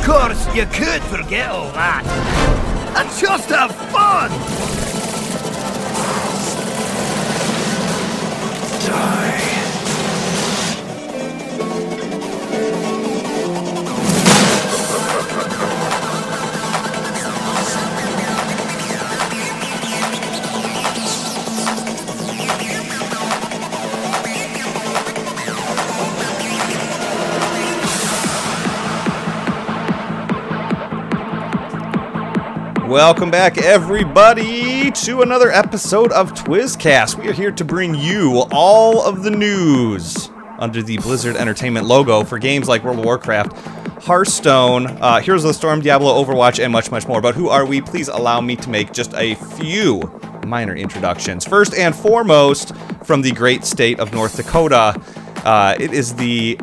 course, you could forget all that and just have fun! Die. Welcome back, everybody, to another episode of Twizzcast. We are here to bring you all of the news under the Blizzard Entertainment logo for games like World of Warcraft, Hearthstone, Heroes of the Storm, Diablo, Overwatch, and much, much more. But who are we? Please allow me to make just a few minor introductions. First and foremost, from the great state of North Dakota, it is the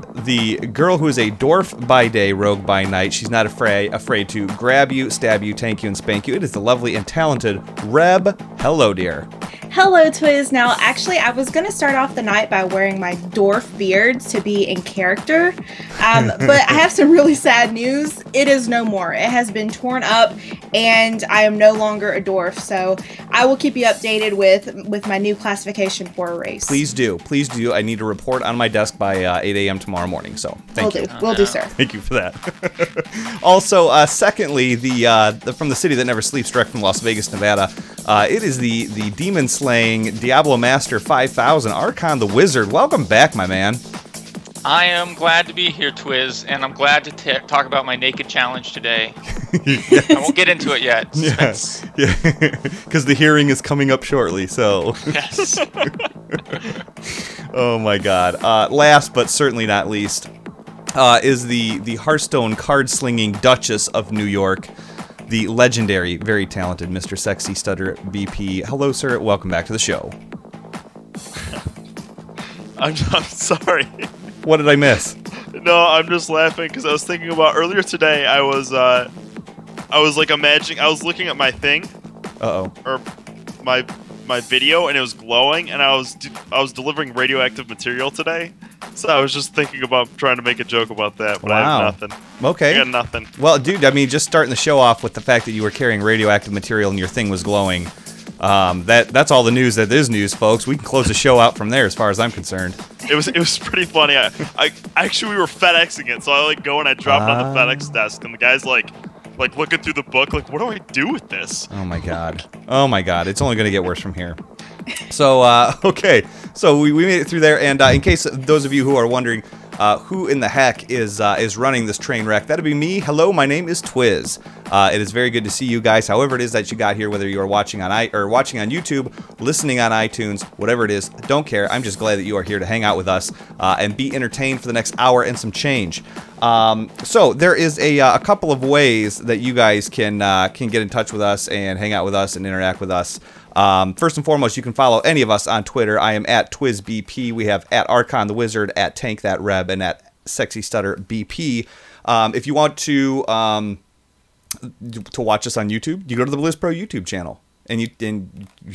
girl who is a dwarf by day, rogue by night. She's not afraid to grab you, stab you, tank you, and spank you. It is the lovely and talented Reb. Hello, dear. Hello, Twiz. Now, actually, I was going to start off the night by wearing my dwarf beard to be in character, but I have some really sad news. It is no more. It has been torn up, and I am no longer a dwarf, so I will keep you updated with my new classification for a race. Please do. Please do. I need a report on my desk by 8 a.m. tomorrow morning, so thank you. Will do, sir. Thank you for that. Also, secondly, from the city that never sleeps, direct from Las Vegas, Nevada, it is the demon-slaying Diablo Master 5000, Archon the Wizard. Welcome back, my man. I am glad to be here, Twiz, and I'm glad to talk about my naked challenge today. I won't get into it yet. Yeah, because the hearing is coming up shortly, so... Yes. Oh my god. Last but certainly not least is the Hearthstone card-slinging Duchess of New York, the legendary, very talented Mr. Sexy Stutter BP. Hello, sir. Welcome back to the show. I'm sorry. What did I miss? No, I'm just laughing because I was thinking about earlier today. I was like imagining. I was looking at my thing. Or my video, and it was glowing, and I was delivering radioactive material today. So I was just thinking about trying to make a joke about that, but I have nothing. Okay. I got nothing. Well, dude, I mean, just starting the show off with the fact that you were carrying radioactive material and your thing was glowing. That's all the news that is news, folks. We can close the show out from there, as far as I'm concerned. It was pretty funny. I actually, we were FedExing it, so I go and I dropped it on the FedEx desk, and the guy's like looking through the book, like, what do I do with this? Oh my god. Oh my god. It's only going to get worse from here. So, okay. So we made it through there, and in case those of you who are wondering who in the heck is running this train wreck, that'd be me. Hello, my name is Twiz. It is very good to see you guys, however it is that you got here, whether you are watching on YouTube, listening on iTunes, whatever it is, don't care. I'm just glad that you are here to hang out with us and be entertained for the next hour and some change. So there is a couple of ways that you guys can get in touch with us and hang out with us and interact with us. First and foremost, you can follow any of us on Twitter. I am at TwizBP. We have at Archon the Wizard, at TankThatReb, and at SexyStutterBP. If you want to watch us on YouTube, you go to the BlizzPro YouTube channel and you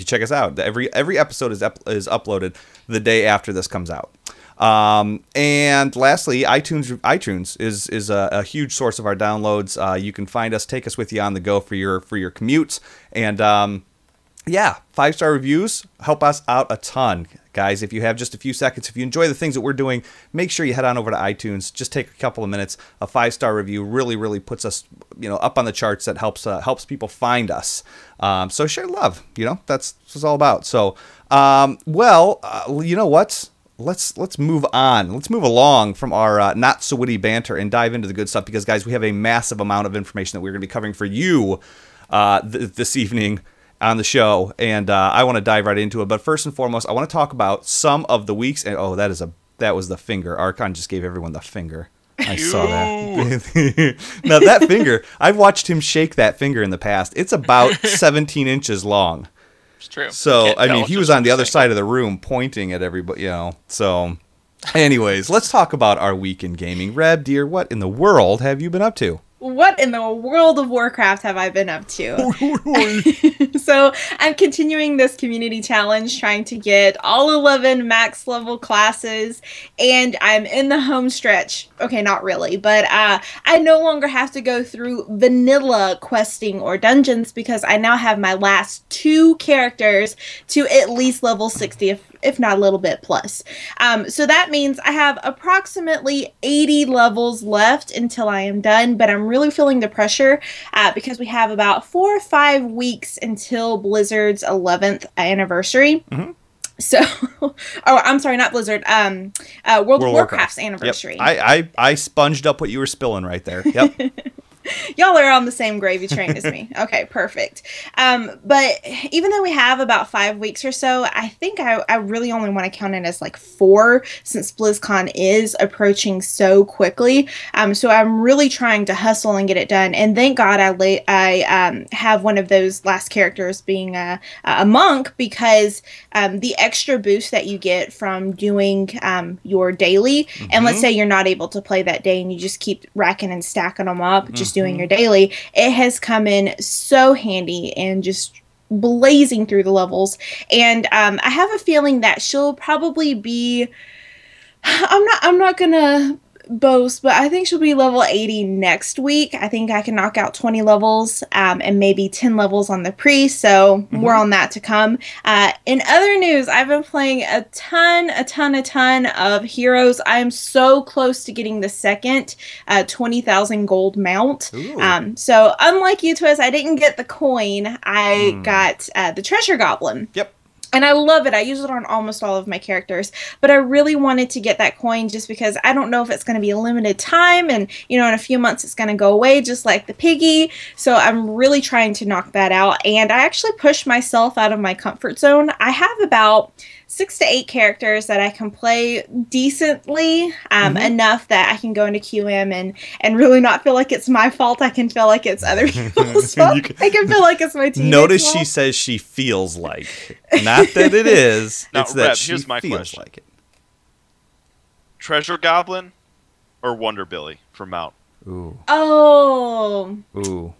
check us out. Every episode is uploaded the day after this comes out. And lastly, iTunes is a huge source of our downloads. You can find us, take us with you on the go for your commutes, and yeah, 5-star reviews help us out a ton, guys. If you have just a few seconds, if you enjoy the things that we're doing, make sure you head on over to iTunes. Just take a couple of minutes. A 5-star review really puts us, up on the charts. That helps people find us. So share love. That's what it's all about. So, you know what? Let's move on. Let's move along from our not so witty banter and dive into the good stuff, because guys, we have a massive amount of information that we're going to be covering for you this evening on the show, and I want to dive right into it. But first and foremost, I want to talk about some of the weeks. And that was the finger. Archon just gave everyone the finger. I saw that. Now that finger, I've watched him shake that finger in the past. It's about 17 inches long. It's true. So I mean, he was on the other side of the room pointing at everybody. So, anyways, let's talk about our week in gaming. Reb, dear, what in the world have you been up to? What in the world of Warcraft have I been up to? So I'm continuing this community challenge, trying to get all 11 max level classes, and I'm in the home stretch. Okay, not really, but I no longer have to go through vanilla questing or dungeons because I now have my last 2 characters to at least level 60, if not a little bit plus. So that means I have approximately 80 levels left until I am done, but I'm really feeling the pressure because we have about 4 or 5 weeks until Blizzard's 11th anniversary. Mm-hmm. So, oh, I'm sorry, not Blizzard. World of Warcraft's anniversary. Yep. I sponged up what you were spilling right there. Yep. Y'all are on the same gravy train as me. Okay, perfect. But even though we have about 5 weeks or so, I think I really only want to count it as like 4 since BlizzCon is approaching so quickly. So I'm really trying to hustle and get it done. And thank God I have one of those last characters being a monk because the extra boost that you get from doing your daily, and let's say you're not able to play that day and you just keep racking and stacking them up, just doing your daily, it has come in so handy and just blazing through the levels. And I have a feeling that she'll probably be, I'm not gonna boast, but I think she'll be level 80 next week. I think I can knock out 20 levels and maybe 10 levels on the priest, so more on that to come. In other news, I've been playing a ton of heroes. I'm so close to getting the second 20,000 gold mount. So unlike you, Twiz, I didn't get the coin. I got the treasure goblin. Yep. And I love it. I use it on almost all of my characters. But I really wanted to get that coin just because I don't know if it's going to be a limited time. And, in a few months it's going to go away just like the piggy. So I'm really trying to knock that out. And I actually pushed myself out of my comfort zone. I have about 6 to 8 characters that I can play decently, enough that I can go into QM and really not feel like it's my fault. I can feel like it's other people's fault. I can feel like it's my teammate's Notice fault. she says she feels like. Not that it is. Now, it's that Reb, she here's my feels question. like it. Treasure Goblin or Wonder Billy for mount? Ooh. Oh. Ooh.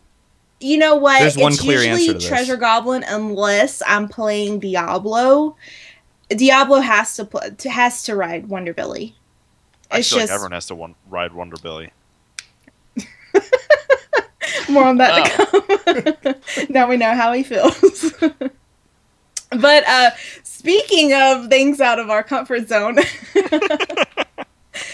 You know what? There's one it's clear usually answer to this. Treasure Goblin unless I'm playing Diablo. Diablo has to ride Wonder Billy. I feel like everyone has to ride Wonder Billy. More on that to come. Now we know how he feels. But speaking of things out of our comfort zone.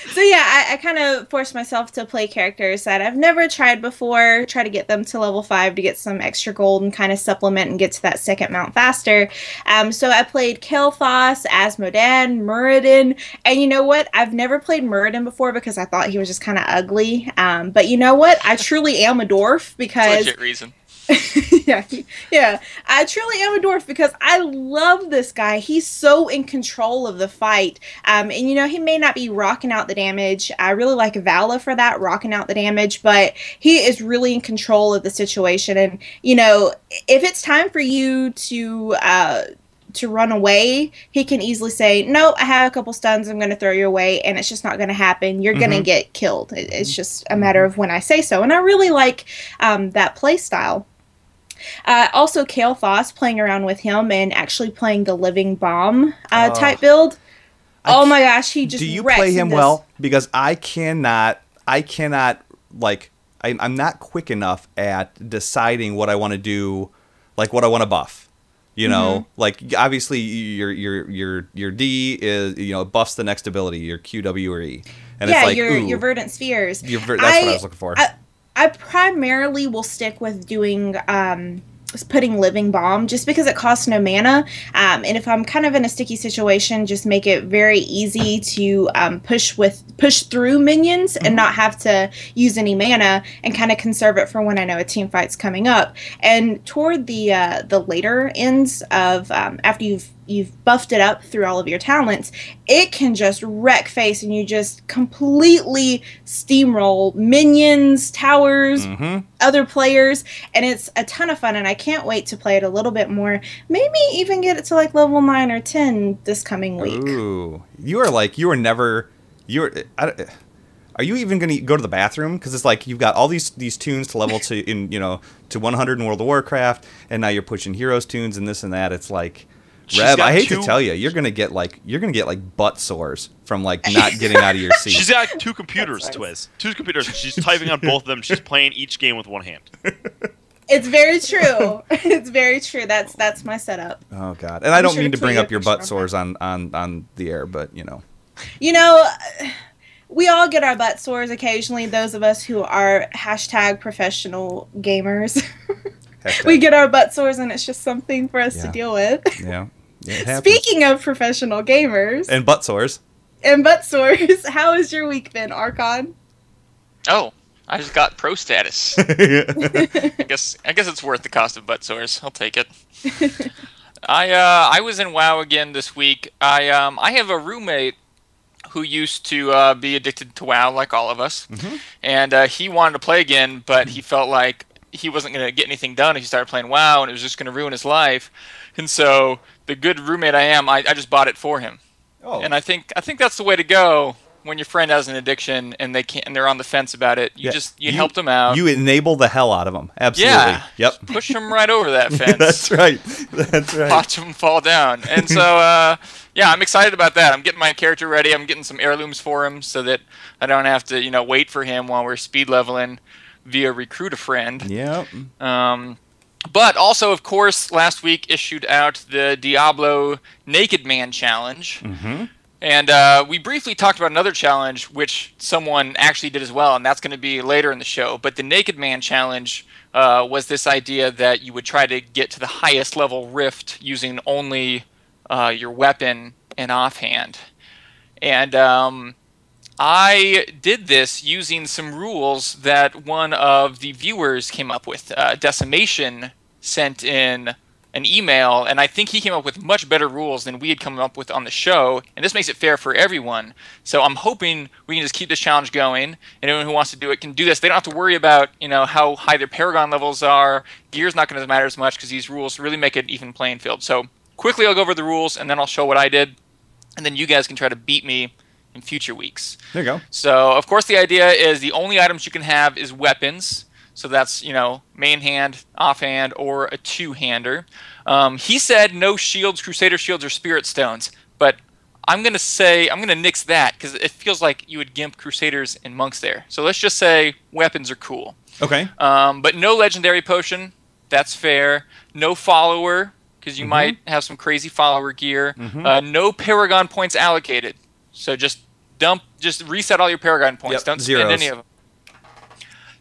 So yeah, I kind of forced myself to play characters that I've never tried before, try to get them to level 5 to get some extra gold and kind of supplement and get to that second mount faster. So I played Kael'thas, Asmodan, Muradin, and you know what? I've never played Muradin before because I thought he was just kind of ugly. But you know what? I truly am a dwarf because... Legit reason. yeah. I truly am a dwarf because I love this guy. He's so in control of the fight. And he may not be rocking out the damage. I really like Vala for that, rocking out the damage, but he is really in control of the situation. And, if it's time for you to run away, he can easily say, no, I have a couple stuns, I'm going to throw you away, and it's just not going to happen. You're going to get killed. It's just a matter of when I say so. And I really like that play style. Also, Kael'thas, playing around with him and actually playing the Living Bomb type build. Oh my gosh, he just Do you wrecks play him this. well? Because I cannot, I'm not quick enough at deciding what I want to do, like what I want to buff. Like obviously your D is, buffs the next ability, your Q, W, or E. And yeah, it's like, your Verdant Spheres. That's what I was looking for. I primarily will stick with doing putting Living Bomb just because it costs no mana, and if I'm kind of in a sticky situation, just make it very easy to push through minions and not have to use any mana and kind of conserve it for when I know a team fight's coming up. And toward the later ends of after you've buffed it up through all of your talents, it can just wreck face and you just completely steamroll minions, towers, other players, and it's a ton of fun, and I can't wait to play it a little bit more. Maybe even get it to like level 9 or 10 this coming week. Ooh. are you even going to go to the bathroom? Because it's like you've got all these tunes to level to 100 in World of Warcraft, and now you're pushing heroes tunes and this and that. It's like, Reb, I hate to tell you, you're gonna get like butt sores from like not getting out of your seat. She's got 2 computers, Twiz. 2 computers. She's typing on both of them. She's playing each game with one hand. It's very true. It's very true. That's my setup. Oh God! And I don't mean to bring up your butt sores on the air, but we all get our butt sores occasionally. Those of us who are #professional gamers. We get our butt sores, and it's just something for us to deal with. Yeah. Speaking of professional gamers and butt sores, how has your week been, Archon? Oh, I just got pro status. I guess it's worth the cost of butt sores. I'll take it. I was in WoW again this week. I have a roommate who used to be addicted to WoW like all of us, and he wanted to play again, but he felt like he wasn't going to get anything done if he started playing WoW, and it was just going to ruin his life. And so, the good roommate I am, I just bought it for him. Oh. And I think that's the way to go when your friend has an addiction and they're on the fence about it. You help them out. You enable the hell out of them. Absolutely. Yeah. Yep. Just push them right over that fence. That's right. Watch them fall down. And so, I'm excited about that. I'm getting my character ready. I'm getting some heirlooms for him so that I don't have to, wait for him while we're speed leveling via recruit a friend. Yep. But also, of course, last week issued out the Diablo Naked Man Challenge. And we briefly talked about another challenge, which someone actually did as well, and that's going to be later in the show. But the Naked Man Challenge was this idea that you would try to get to the highest level rift using only your weapon and offhand. And I did this using some rules that one of the viewers came up with. Decimation sent in an email, and I think he came up with much better rules than we had come up with on the show, and this makes it fair for everyone. So I'm hoping we can just keep this challenge going, and anyone who wants to do it can do this. They don't have to worry about how high their Paragon levels are. Gear's not going to matter as much because these rules really make it even playing field. So quickly I'll go over the rules, and then I'll show what I did, and then you guys can try to beat me in future weeks. There you go. So, of course, the idea is the only items you can have is weapons. So that's, main hand, offhand, or a two-hander. He said no shields, Crusader shields, or Spirit Stones. But I'm going to nix that because it feels like you would gimp Crusaders and Monks there. So let's just say weapons are cool. Okay. But no Legendary Potion. That's fair. No Follower because you might have some crazy follower gear. No Paragon points allocated. So just reset all your Paragon points. Yep, Don't zeros. spend any of them.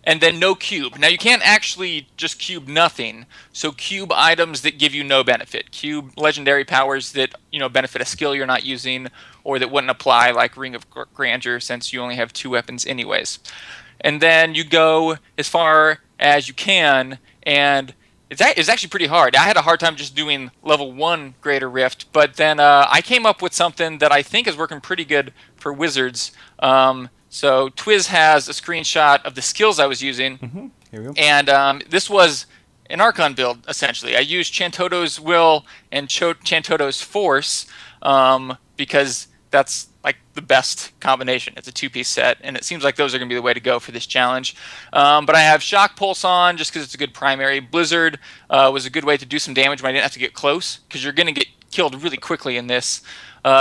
And then no cube. Now you can't actually just cube nothing. So cube items that give you no benefit. Cube legendary powers that benefit a skill you're not using, or that wouldn't apply, like Ring of Grandeur, since you only have 2 weapons anyways. And then you go as far as you can, and it's actually pretty hard. I had a hard time just doing level 1 Greater Rift, but then I came up with something that I think is working pretty good for wizards. So Twiz has a screenshot of the skills I was using, Here we go. and this was an Archon build, essentially. I used Chantodo's Will and Chantodo's Force because that's like the best combination. It's a 2-piece set, and it seems like those are going to be the way to go for this challenge. But I have Shock Pulse on just because it's a good primary. Blizzard was a good way to do some damage when I didn't have to get close, because you're going to get killed really quickly in this.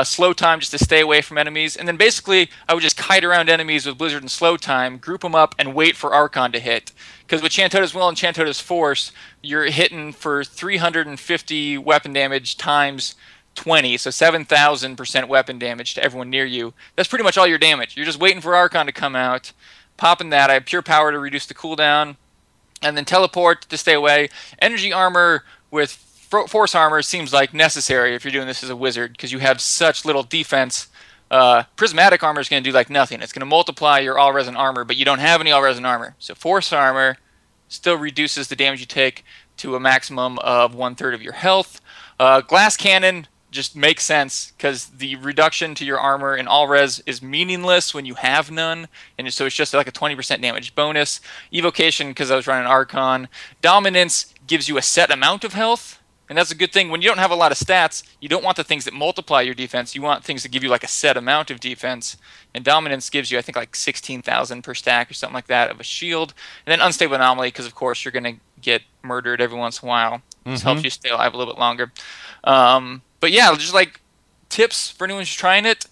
Slow time just to stay away from enemies. And then basically, I would just kite around enemies with Blizzard and Slow time, group them up, and wait for Archon to hit. Because with Chantodo's Will and Chantodo's Force, you're hitting for 350 weapon damage times 20, so 7,000% weapon damage to everyone near you. That's pretty much all your damage. You're just waiting for Archon to come out, popping that. I have Pure Power to reduce the cooldown, and then Teleport to stay away. Energy Armor with Force Armor seems like necessary if you're doing this as a wizard, because you have such little defense. Prismatic Armor is going to do like nothing. It's going to multiply your all-resin armor, but you don't have any all-resin armor. So Force Armor still reduces the damage you take to a maximum of 1/3 of your health. Glass Cannon just makes sense, because the reduction to your armor in all-res is meaningless when you have none, and so it's just like a 20% damage bonus. Evocation, because I was running Archon. Dominance gives you a set amount of health, And that's a good thing. When you don't have a lot of stats, you don't want the things that multiply your defense. You want things that give you like a set amount of defense. And Dominance gives you, I think, like 16,000 per stack or something like that of a shield. And then Unstable Anomaly, because of course you're going to get murdered every once in a while. This helps you stay alive a little bit longer. But yeah, just like tips for anyone who's trying it.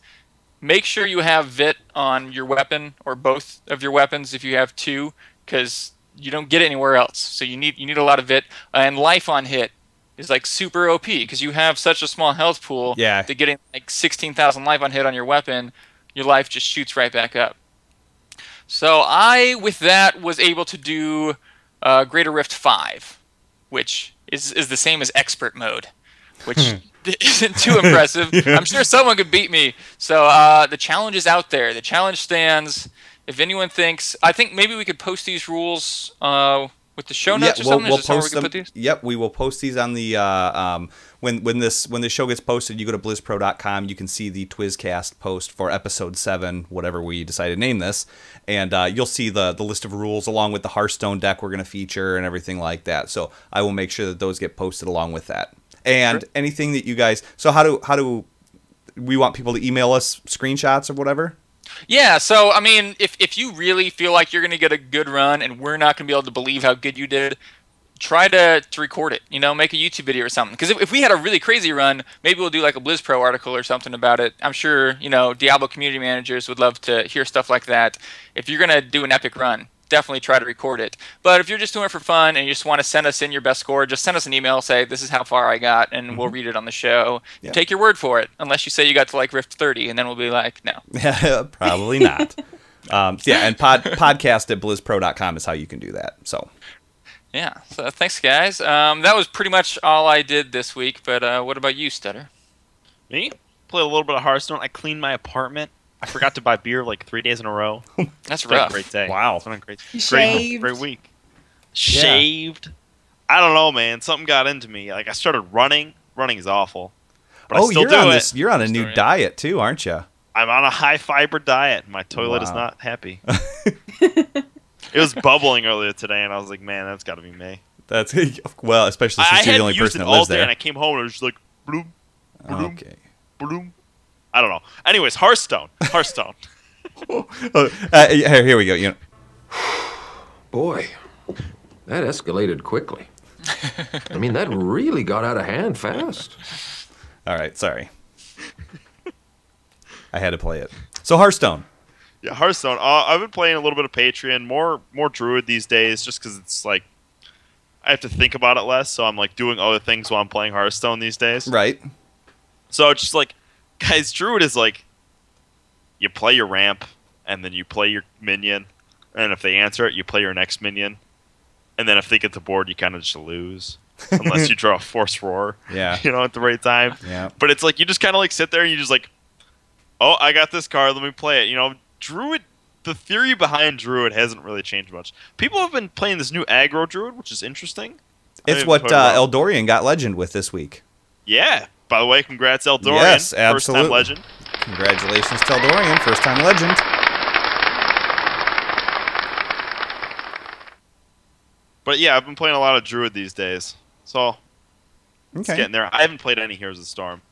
Make sure you have Vit on your weapon or both of your weapons if you have two, because you don't get it anywhere else. So you need a lot of Vit. And Life on hit is like super OP because you have such a small health pool that getting like 16,000 life on hit on your weapon, your life just shoots right back up. So I, with that, was able to do Greater Rift 5, which is the same as Expert Mode, which isn't too impressive. I'm sure someone could beat me. So the challenge is out there. The challenge stands. If anyone thinks, I think maybe we could post these rules with the show notes or something. We'll post them. Yep, we will post these on the when the show gets posted. You go to BlizzPro.com. You can see the Twizzcast post for episode 7, whatever we decide to name this, and you'll see the list of rules along with the Hearthstone deck we're going to feature and everything like that. So I will make sure that those get posted along with that. And anything that you guys, so how do we want people to email us screenshots or whatever? Yeah, so I mean, if you really feel like you're going to get a good run and we're not going to be able to believe how good you did, try to record it, make a YouTube video or something. Because if we had a really crazy run, maybe we'll do like a BlizzPro article or something about it. I'm sure, Diablo community managers would love to hear stuff like that. If you're going to do an epic run, definitely try to record it. But if you're just doing it for fun and you just want to send us in your best score, just send us an email, say this is how far I got, and we'll read it on the show. Yeah. Take your word for it, unless you say you got to like Rift 30, and then we'll be like, no. Probably not. And podcast at BlizzPro.com is how you can do that. So yeah, so thanks guys. That was pretty much all I did this week, but what about you, Stutter? Me? Played a little bit of Hearthstone. I cleaned my apartment. I forgot to buy beer like 3 days in a row. That's rough. A great day. Wow. It's been a great week. Shaved. Yeah. I don't know, man. Something got into me. Like I started running. Running is awful. But I still do it. You're on a new diet too, aren't you? I'm on a high fiber diet. My toilet is not happy. It was bubbling earlier today, and I was like, man, that's got to be me. That's well, especially since you're the only person that lives there. And I came home and it was just like, bloom, bloom, okay, bloom. I don't know. Anyways, Hearthstone. Here we go. Boy, that escalated quickly. I mean, that really got out of hand fast. All right, sorry. I had to play it. So Hearthstone. Yeah, Hearthstone. I've been playing a little bit of Patreon, more Druid these days, just because it's like I have to think about it less. So I'm like doing other things while I'm playing Hearthstone these days. Right. So it's just like, guys, Druid is like, you play your ramp, and then you play your minion, and if they answer it, you play your next minion, and then if they get the board, you kind of just lose, unless you draw a Force Roar, at the right time. Yeah. But it's like, you just kind of like sit there and you just like, oh, I got this card, let me play it. Druid, the theory behind Druid hasn't really changed much. People have been playing this new aggro Druid, which is interesting. It's what Eldorian got legend with this week. Yeah. By the way, congrats, Eldorian. Yes, absolutely. First-time legend. Congratulations to Eldorian, first-time legend. But yeah, I've been playing a lot of Druid these days. So, it's getting there. I haven't played any Heroes of the Storm.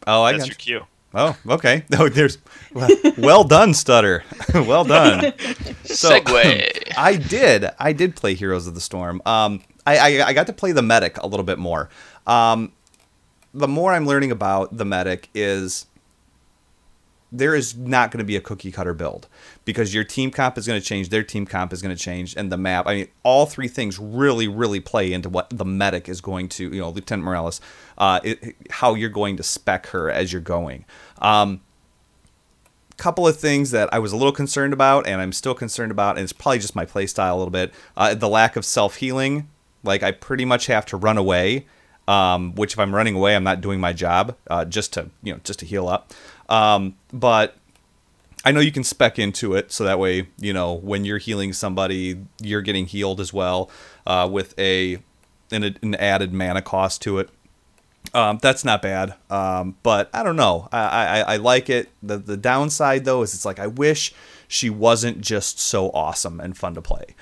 Oh, That's your cue. Oh, okay. No, well done, Stutter. Well done. So, Segue. I did play Heroes of the Storm. I got to play the medic a little bit more. The more I'm learning about the medic is there is not going to be a cookie cutter build because your team comp is going to change, their team comp is going to change, and the map. I mean, all three things really, really play into what the medic is going to, Lieutenant Morales, how you're going to spec her as you're going. Couple of things that I was a little concerned about, and I'm still concerned about, and it's probably just my play style a little bit. The lack of self-healing. Like, I pretty much have to run away. Which if I'm running away, I'm not doing my job, just to heal up. But I know you can spec into it, so that way, when you're healing somebody, you're getting healed as well, with an added mana cost to it. That's not bad. But I don't know. I like it. The downside though is it's like I wish she wasn't just so awesome and fun to play.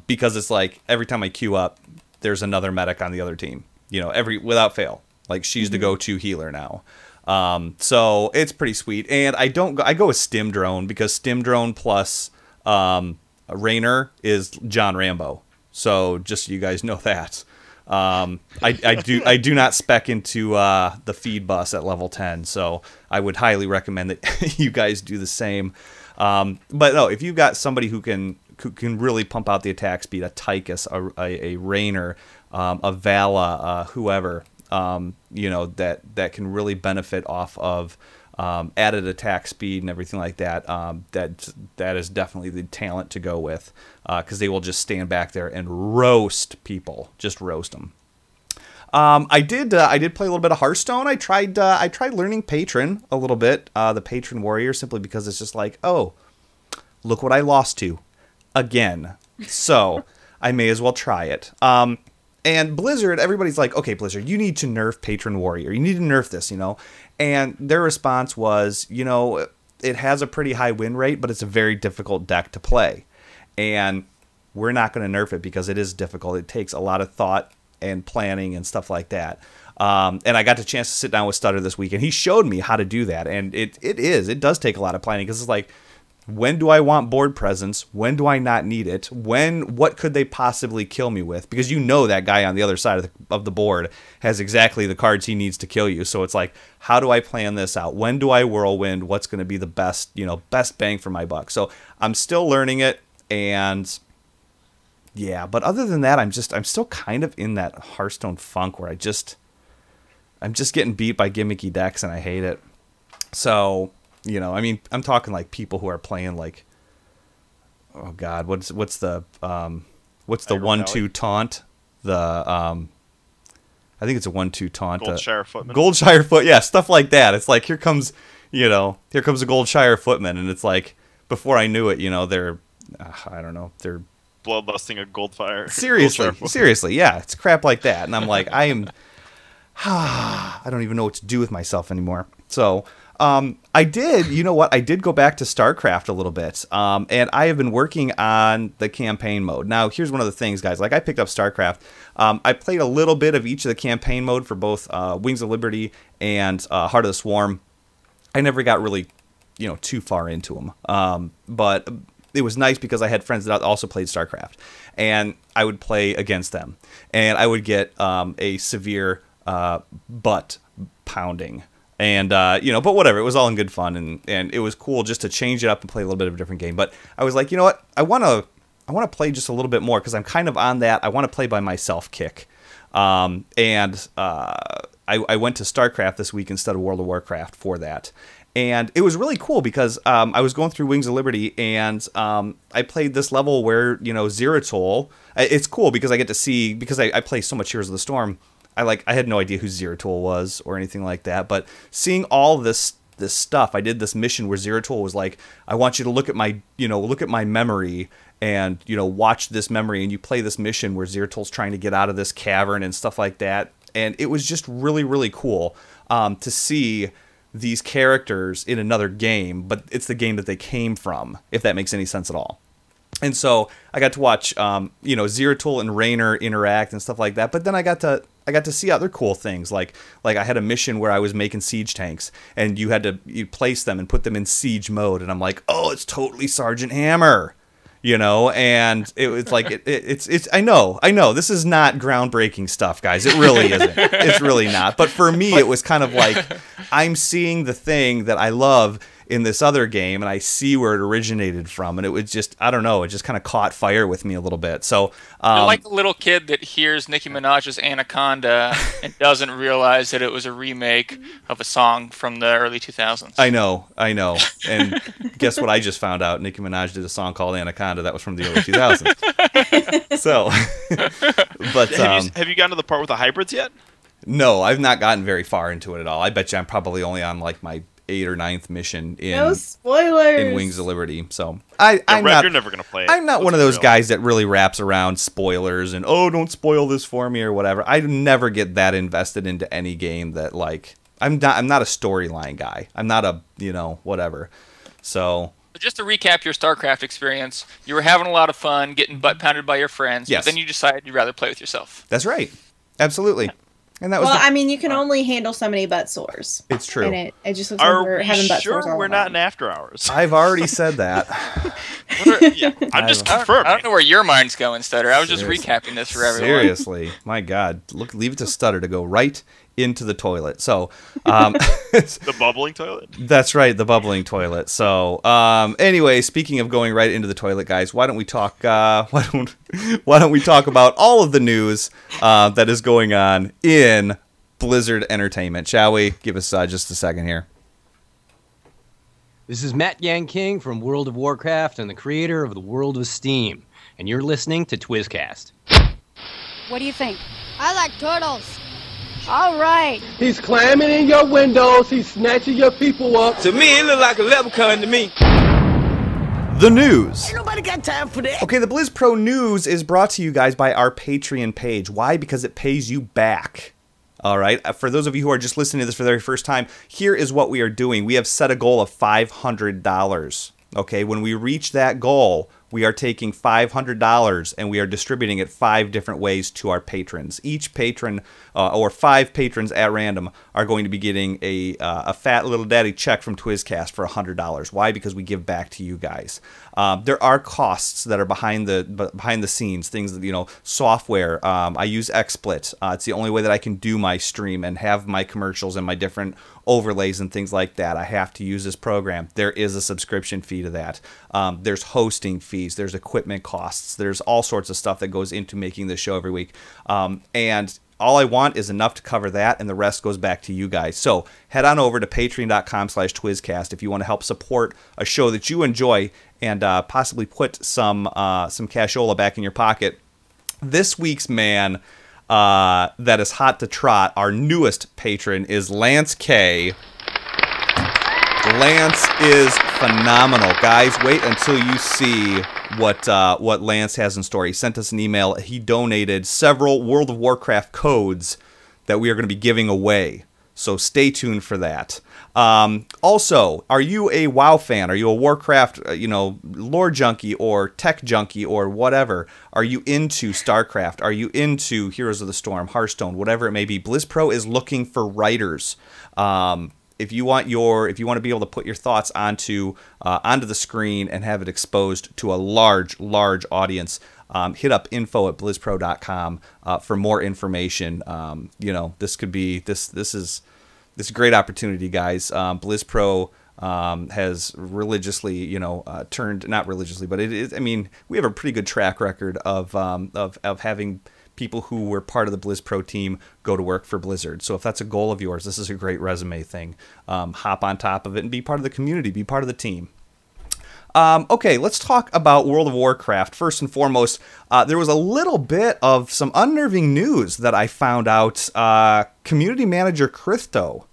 Because it's like every time I queue up, there's another medic on the other team. without fail. Like she's the go-to healer now. So it's pretty sweet. And I go with Stim Drone because Stim Drone plus Raynor is John Rambo. So just so you guys know that. I do not spec into the feed bus at level 10, so I would highly recommend that you guys do the same. But no, if you've got somebody who can really pump out the attack speed, a Tychus, a Raynor, a Vala, whoever, that can really benefit off of added attack speed and everything like that, that is definitely the talent to go with, because they will just stand back there and roast people, just roast them. I did play a little bit of Hearthstone. I tried learning Patron a little bit, the Patron Warrior, simply because it's just like, oh, look what I lost to again, so I may as well try it. And Blizzard, everybody's like, okay, Blizzard, you need to nerf Patron Warrior. You need to nerf this, And their response was, it has a pretty high win rate, but it's a very difficult deck to play. And we're not going to nerf it because it is difficult. It takes a lot of thought and planning and stuff like that. And I got the chance to sit down with Stutter this week, and he showed me how to do that. And it does take a lot of planning, because it's like, when do I want board presence? When do I not need it? What could they possibly kill me with? Because that guy on the other side of the board has exactly the cards he needs to kill you. So it's like, how do I plan this out? When do I whirlwind? What's going to be the best bang for my buck? So I'm still learning it, and yeah. But other than that, I'm still kind of in that Hearthstone funk where I'm just getting beat by gimmicky decks, and I hate it. So. I'm talking like people who are playing like, oh God, what's the 1-2 taunt? I think it's a 1-2 taunt. Goldshire Footman. Goldshire Foot, yeah, stuff like that. It's like here comes a Goldshire Footman, and it's like before I knew it, they're I don't know, they're bloodlusting a Goldfire. Seriously, yeah, it's crap like that, and I'm like, I don't even know what to do with myself anymore. So. I did go back to StarCraft a little bit, and I have been working on the campaign mode. Now, here's one of the things, guys. Like, I picked up StarCraft. I played a little bit of each of the campaign mode for both Wings of Liberty and Heart of the Swarm. I never got really, too far into them, but it was nice because I had friends that also played StarCraft, and I would play against them, and I would get a severe butt pounding. And, but whatever, it was all in good fun, and it was cool just to change it up and play a little bit of a different game. But I was like, you know what, I want to play just a little bit more, because I'm kind of on that I want to play by myself kick. I went to StarCraft this week instead of World of Warcraft for that. And it was really cool because I was going through Wings of Liberty, and I played this level where, Zeratol, it's cool because I get to see, because I play so much Heroes of the Storm, I had no idea who Zeratol was or anything like that, but seeing all this stuff, I did this mission where Zeratol was like, I want you to look at my memory and, watch this memory, and you play this mission where Zeratol's trying to get out of this cavern and stuff like that. And it was just really, really cool to see these characters in another game, but it's the game that they came from, if that makes any sense at all. And so I got to watch, Zeratol and Raynor interact and stuff like that. But then I got to see other cool things. Like I had a mission where I was making siege tanks, and you place them and put them in siege mode. And I'm like, oh, it's totally Sergeant Hammer, And it was like it's. I know. This is not groundbreaking stuff, guys. It really isn't. It's really not. But for me, it was kind of like I'm seeing the thing that I love in this other game, and I see where it originated from, and it was just, I don't know, it just kind of caught fire with me a little bit. So you're like a little kid that hears Nicki Minaj's Anaconda and doesn't realize that it was a remake of a song from the early 2000s. I know. And guess what I just found out? Nicki Minaj did a song called Anaconda that was from the early 2000s. So, but have you gotten to the part with the hybrids yet? No, I've not gotten very far into it at all. I bet you I'm probably only on like my 8th or 9th mission in no spoilers in Wings of Liberty. So you're never gonna play it. I'm not one of those guys that really wraps around spoilers and don't spoil this for me or whatever. I never get that invested into any game that like I'm not a storyline guy. I'm not a whatever. So just to recap your StarCraft experience, you were having a lot of fun getting butt pounded by your friends, yes. But then you decided you'd rather play with yourself. That's right. Absolutely. And that was I mean, you can only handle so many butt sores. It's true. And it just looks like we're having butt sores. We're not in after hours? I've already said that. I'm just confirming. I don't know where your mind's going, Stutter. I was just recapping this for everyone. Seriously, my God, leave it to Stutter to go right into the toilet. So, the bubbling toilet. That's right, the bubbling toilet. So, anyway, speaking of going right into the toilet, guys, why don't we talk? Why don't we talk about all of the news that is going on in Blizzard Entertainment? Shall we? Give us just a second here. This is Matt Yang King from World of Warcraft and the creator of the World of Steam, and you're listening to Twizzcast. What do you think? I like turtles. All right. He's climbing in your windows. He's snatching your people up. To me, it look like a leprechaun to me. The news. Ain't nobody got time for that. Okay, the BlizzPro news is brought to you guys by our Patreon page. Why? Because it pays you back. All right. For those of you who are just listening to this for the very first time, here is what we are doing. We have set a goal of $500. Okay. When we reach that goal, we are taking $500 and we are distributing it 5 different ways to our patrons. Each patron, or 5 patrons at random, are going to be getting a fat little daddy check from Twizzcast for $100. Why? Because we give back to you guys. There are costs that are behind the scenes, things that, software. I use XSplit. It's the only way that I can do my stream and have my commercials and my different overlays and things like that. I have to use this program. There is a subscription fee to that. There's hosting fees. There's equipment costs. There's all sorts of stuff that goes into making this show every week. And all I want is enough to cover that, and the rest goes back to you guys. So head on over to patreon.com/Twizzcast if you want to help support a show that you enjoy and possibly put some cashola back in your pocket. This week's man that is hot to trot, our newest patron, is Lance K. Lance is phenomenal. Guys, wait until you see what Lance has in store. He sent us an email. He donated several World of Warcraft codes that we are going to be giving away. So stay tuned for that. Also, are you a WoW fan? Are you a Warcraft, lore junkie or tech junkie or whatever? Are you into StarCraft? Are you into Heroes of the Storm, Hearthstone, whatever it may be? BlizzPro is looking for writers. If you want to be able to put your thoughts onto the screen and have it exposed to a large audience, hit up info@blizzpro.com for more information. This could be this is a great opportunity, guys. BlizzPro has religiously, not religiously, but it is. I mean, we have a pretty good track record of having people who were part of the BlizzPro team go to work for Blizzard. So if that's a goal of yours, this is a great resume thing. Hop on top of it and be part of the community, be part of the team. Okay, let's talk about World of Warcraft. First and foremost, there was a little bit of some unnerving news that I found out. Community manager Christo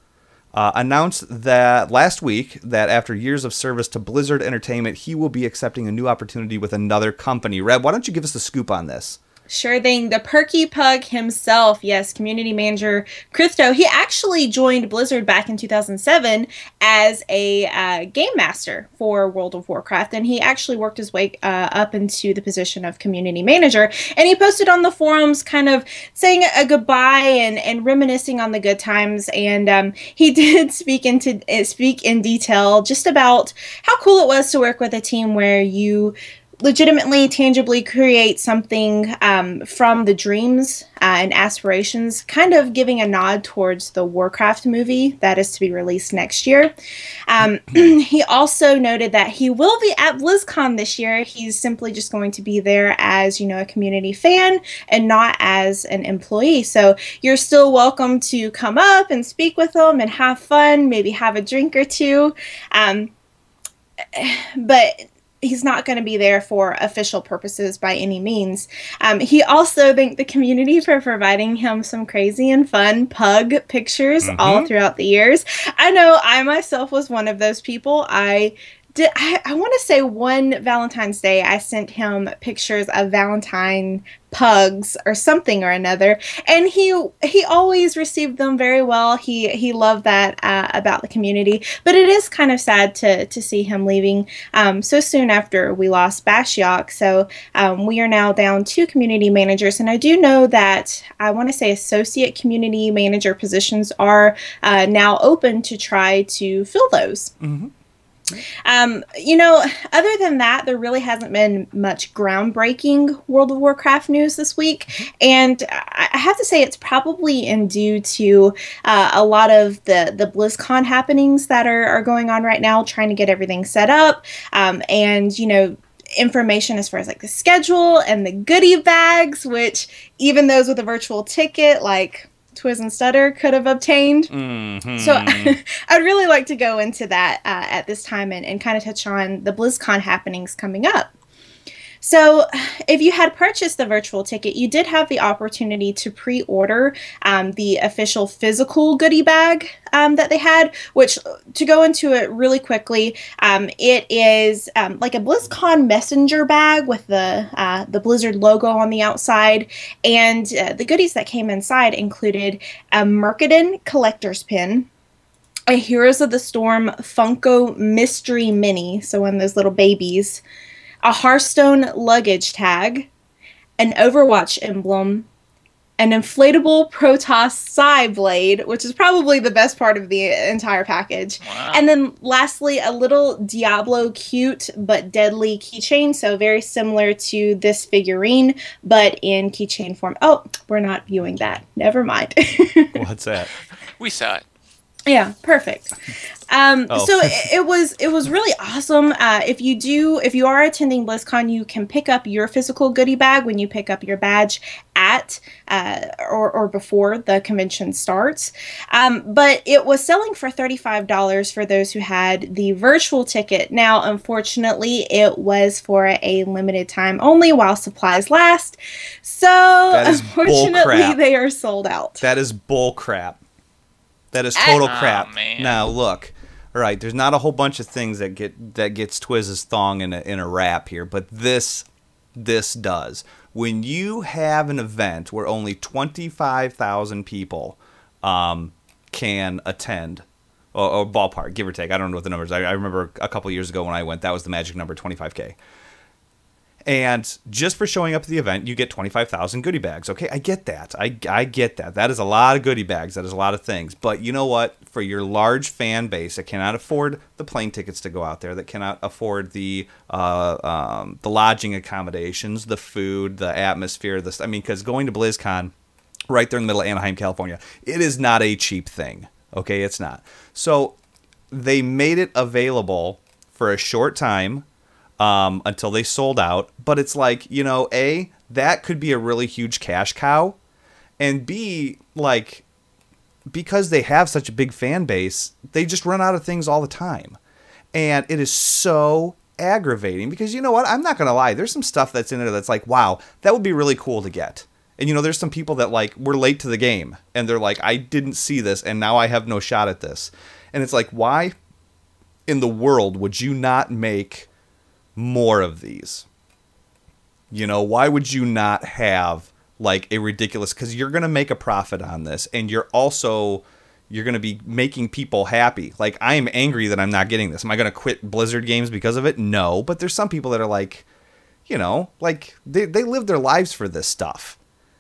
announced that last week that after years of service to Blizzard Entertainment, he will be accepting a new opportunity with another company. Reb, why don't you give us the scoop on this? Sure thing. The Perky Pug himself, yes, community manager Christo. He actually joined Blizzard back in 2007 as a game master for World of Warcraft, and he actually worked his way up into the position of community manager. And he posted on the forums kind of saying a goodbye and reminiscing on the good times. And he did speak in detail just about how cool it was to work with a team where you legitimately, tangibly create something from the dreams and aspirations, kind of giving a nod towards the Warcraft movie that is to be released next year. He also noted that he will be at BlizzCon this year. He's simply just going to be there as, a community fan and not as an employee. So you're still welcome to come up and speak with him and have fun, maybe have a drink or two. But he's not going to be there for official purposes by any means. He also thanked the community for providing him some crazy and fun pug pictures all throughout the years. I know I myself was one of those people. I I want to say one Valentine's Day I sent him pictures of Valentine pugs or something or another, and he always received them very well. He loved that about the community, but it is kind of sad to see him leaving so soon after we lost Bashiok. So we are now down 2 community managers, and I do know that I want to say associate community manager positions are now open to try to fill those. Mm-hmm. You know, other than that, there really hasn't been much groundbreaking World of Warcraft news this week, and I have to say it's probably due to a lot of the BlizzCon happenings that are going on right now, trying to get everything set up, and, you know, information as far as like the schedule and the goodie bags, which even those with a virtual ticket, like Twiz and Stutter, could have obtained. Mm-hmm. So I'd really like to go into that at this time and kind of touch on the BlizzCon happenings coming up. So if you had purchased the virtual ticket, you did have the opportunity to pre-order the official physical goodie bag that they had, which, to go into it really quickly, it is like a BlizzCon messenger bag with the Blizzard logo on the outside, and the goodies that came inside included a Mercadin collector's pin, a Heroes of the Storm Funko Mystery Mini, so one of those little babies, a Hearthstone luggage tag, an Overwatch emblem, an inflatable Protoss Psy blade, which is probably the best part of the entire package. Wow. And then lastly, a little Diablo cute but deadly keychain, so very similar to this figurine, but in keychain form. Oh, we're not viewing that. Never mind. What's that? We saw it. Yeah, perfect. So it was really awesome. If you are attending BlizzCon, you can pick up your physical goodie bag when you pick up your badge at or before the convention starts. But it was selling for $35 for those who had the virtual ticket. Now, unfortunately, it was for a limited time only while supplies last. So unfortunately, they are sold out. That is bull crap. That is total crap. Man. Now look, all right. There's not a whole bunch of things that gets Twizz's thong in a wrap here, but this does. When you have an event where only 25,000 people can attend, or ballpark, give or take. I don't know what the numbers are. I remember a couple years ago when I went, that was the magic number, 25K. And just for showing up at the event, you get 25,000 goodie bags. Okay, I get that. I get that. That is a lot of goodie bags. That is a lot of things. But you know what? For your large fan base that cannot afford the plane tickets to go out there, that cannot afford the lodging accommodations, the food, the atmosphere, because going to BlizzCon right there in the middle of Anaheim, California, it is not a cheap thing. Okay, it's not. So they made it available for a short time. Until they sold out. But it's like, you know, A, that could be a really huge cash cow. And B, like, because they have such a big fan base, they just run out of things all the time. And it is so aggravating because, you know what, I'm not going to lie. There's some stuff that's in there that's like, wow, that would be really cool to get. And, you know, there's some people that, like, were late to the game. And they're like, I didn't see this, and now I have no shot at this. And it's like, why in the world would you not make more of these? You know, why would you not have like a ridiculous, because you're going to make a profit on this, and you're going to be making people happy. Like, I am angry that I'm not getting this. Am I going to quit Blizzard games because of it? No, but there's some people that are like, you know, like they live their lives for this stuff,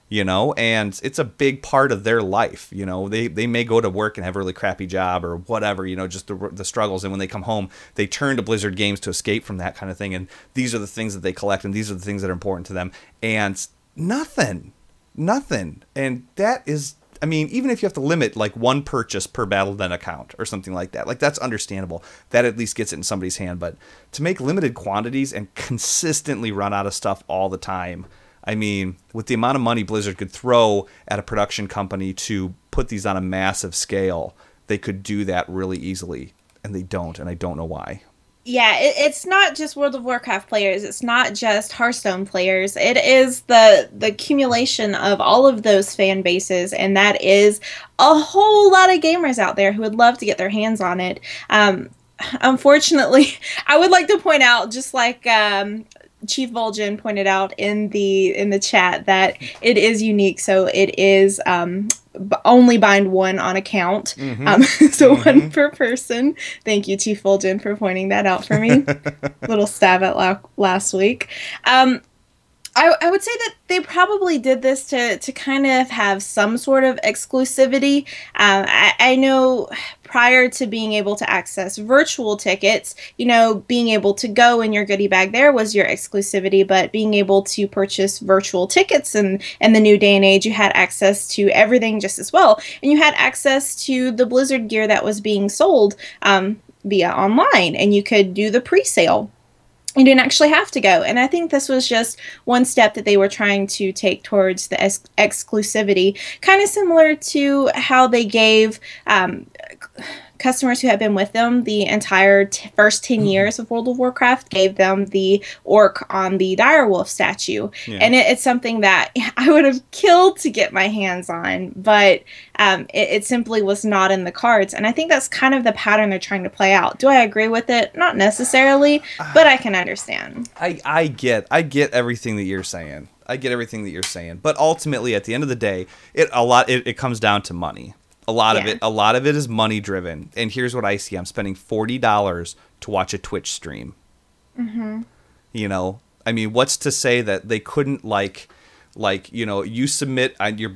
you know, and it's a big part of their life. You know, they may go to work and have a really crappy job or whatever, you know, just the struggles. And when they come home, they turn to Blizzard games to escape from that kind of thing. And these are the things that they collect, and these are the things that are important to them. And nothing. And that is, I mean, even if you have to limit like one purchase per Battle.net account or something like that, like that's understandable. That at least gets it in somebody's hand. But to make limited quantities and consistently run out of stuff all the time, I mean, with the amount of money Blizzard could throw at a production company to put these on a massive scale, they could do that really easily, and they don't, and I don't know why. Yeah, it's not just World of Warcraft players. It's not just Hearthstone players. It is the accumulation of all of those fan bases, and that is a whole lot of gamers out there who would love to get their hands on it. unfortunately, I would like to point out, just like Chief Vol'jin pointed out in the chat, that it is unique. So it is only bind one on account. So one per person. Thank you, Chief Vol'jin, for pointing that out for me. Little stab at last week. I would say that they probably did this to kind of have some sort of exclusivity. I know prior to being able to access virtual tickets, you know, being able to go in your goodie bag there was your exclusivity, but being able to purchase virtual tickets in the new day and age, you had access to everything just as well. And you had access to the Blizzard gear that was being sold via online, and you could do the pre-sale. You didn't actually have to go. And I think this was just one step that they were trying to take towards the exclusivity, kind of similar to how they gave customers who had been with them the entire first 10 years of World of Warcraft, gave them the orc on the direwolf statue. Yeah. And it's something that I would have killed to get my hands on, but it simply was not in the cards. And I think that's kind of the pattern they're trying to play out. Do I agree with it? Not necessarily, but I can understand. I get everything that you're saying. I get everything that you're saying. But ultimately, at the end of the day, it comes down to money. A lot of it is money driven. And here's what I see. I'm spending $40 to watch a Twitch stream. You know, I mean, what's to say that they couldn't you know, you submit your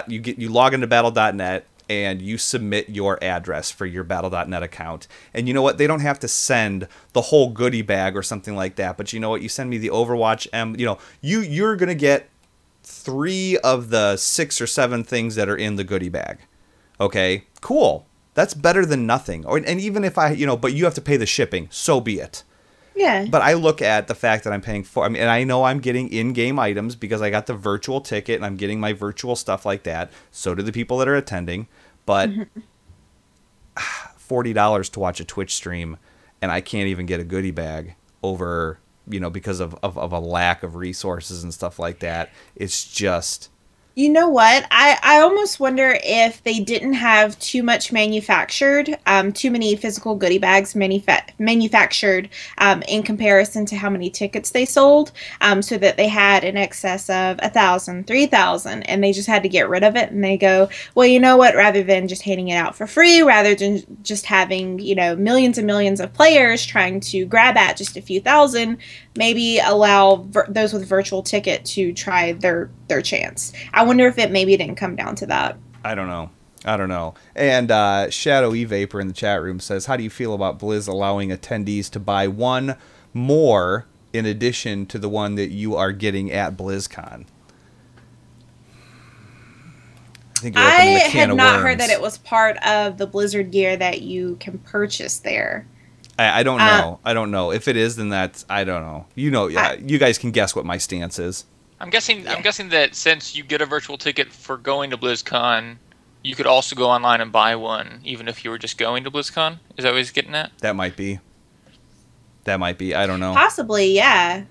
you log into battle.net and you submit your address for your battle.net account. And you know what? They don't have to send the whole goodie bag or something like that. But you know what? You send me the Overwatch you know, you're going to get 3 of the 6 or 7 things that are in the goodie bag. Okay, cool. That's better than nothing. And even if but you have to pay the shipping, so be it. Yeah. But I look at the fact that I'm paying for, and I know I'm getting in-game items because I got the virtual ticket and I'm getting my virtual stuff like that. So do the people that are attending. But $40 to watch a Twitch stream, and I can't even get a goodie bag over, because of a lack of resources and stuff like that. It's just... You know what? I almost wonder if they didn't have too much manufactured, too many physical goodie bags manufactured in comparison to how many tickets they sold, so that they had in excess of 1,000, 3,000, and they just had to get rid of it. And they go, well, you know what? Rather than just handing it out for free, rather than just having, millions and millions of players trying to grab at just a few thousand, maybe allow those with virtual ticket to try their chance. I wonder if it maybe didn't come down to that. I don't know. And Shadow E Vapor in the chat room says, how do you feel about Blizz allowing attendees to buy one more in addition to the one that you are getting at BlizzCon? I had not heard that it was part of the Blizzard gear that you can purchase there. I don't know. I don't know. If it is, then that's... I don't know. You guys can guess what my stance is. I'm guessing that since you get a virtual ticket for going to BlizzCon, you could also go online and buy one, even if you were just going to BlizzCon. Is that what he's getting at? That might be. I don't know. Possibly, yeah.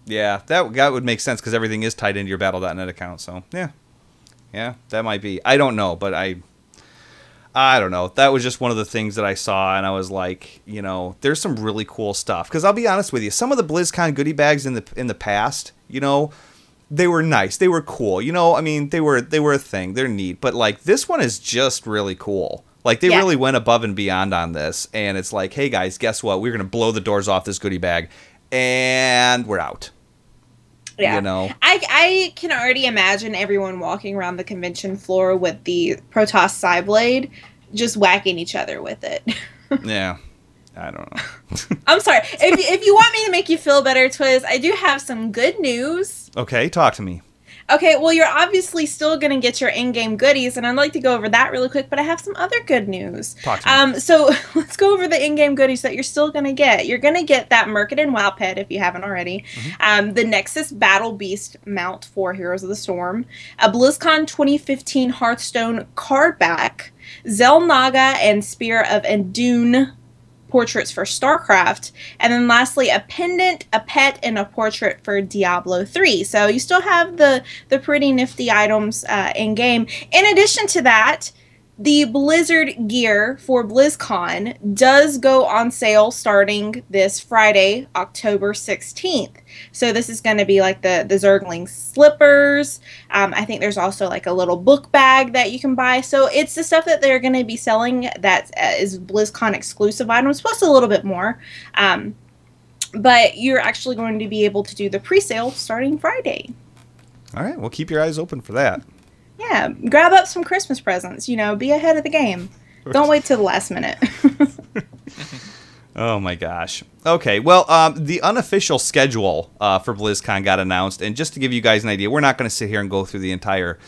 Yeah, that would make sense because everything is tied into your Battle.net account. So yeah, that might be. I don't know, but I don't know. That was just one of the things that I saw, and I was like, there's some really cool stuff. Because I'll be honest with you, some of the BlizzCon goodie bags in the past, they were nice, they were cool. I mean, they were a thing. They're neat, but this one is just really cool. They really went above and beyond on this, and it's like, hey guys, guess what? We're gonna blow the doors off this goodie bag, and we're out. Yeah, I can already imagine everyone walking around the convention floor with the Protoss Psyblade, just whacking each other with it. Yeah, I don't know. I'm sorry. If you want me to make you feel better, Twiz, I do have some good news. Okay, talk to me. Okay, well, you're obviously still going to get your in-game goodies, and I'd like to go over that really quick, but I have some other good news. Talk to me. So let's go over the in-game goodies that you're still going to get. You're going to get that Mercadin WoW pet, if you haven't already, the Nexus Battle Beast mount for Heroes of the Storm, a BlizzCon 2015 Hearthstone card back, Xel'Naga and Spear of Endune portraits for StarCraft, and then lastly a pendant, a pet, and a portrait for Diablo 3. So you still have the pretty nifty items in game. In addition to that, the Blizzard gear for BlizzCon does go on sale starting this Friday, October 16th. So this is going to be like the Zergling slippers. I think there's also like a little book bag that you can buy. So it's the stuff that they're going to be selling that is BlizzCon exclusive items, plus a little bit more. But you're actually going to be able to do the pre-sale starting Friday. All right, well, keep your eyes open for that. Yeah, grab up some Christmas presents. You know, be ahead of the game. Don't wait till the last minute. Oh my gosh. Okay, well, the unofficial schedule for BlizzCon got announced, and just to give you guys an idea, we're not going to sit here and go through the entire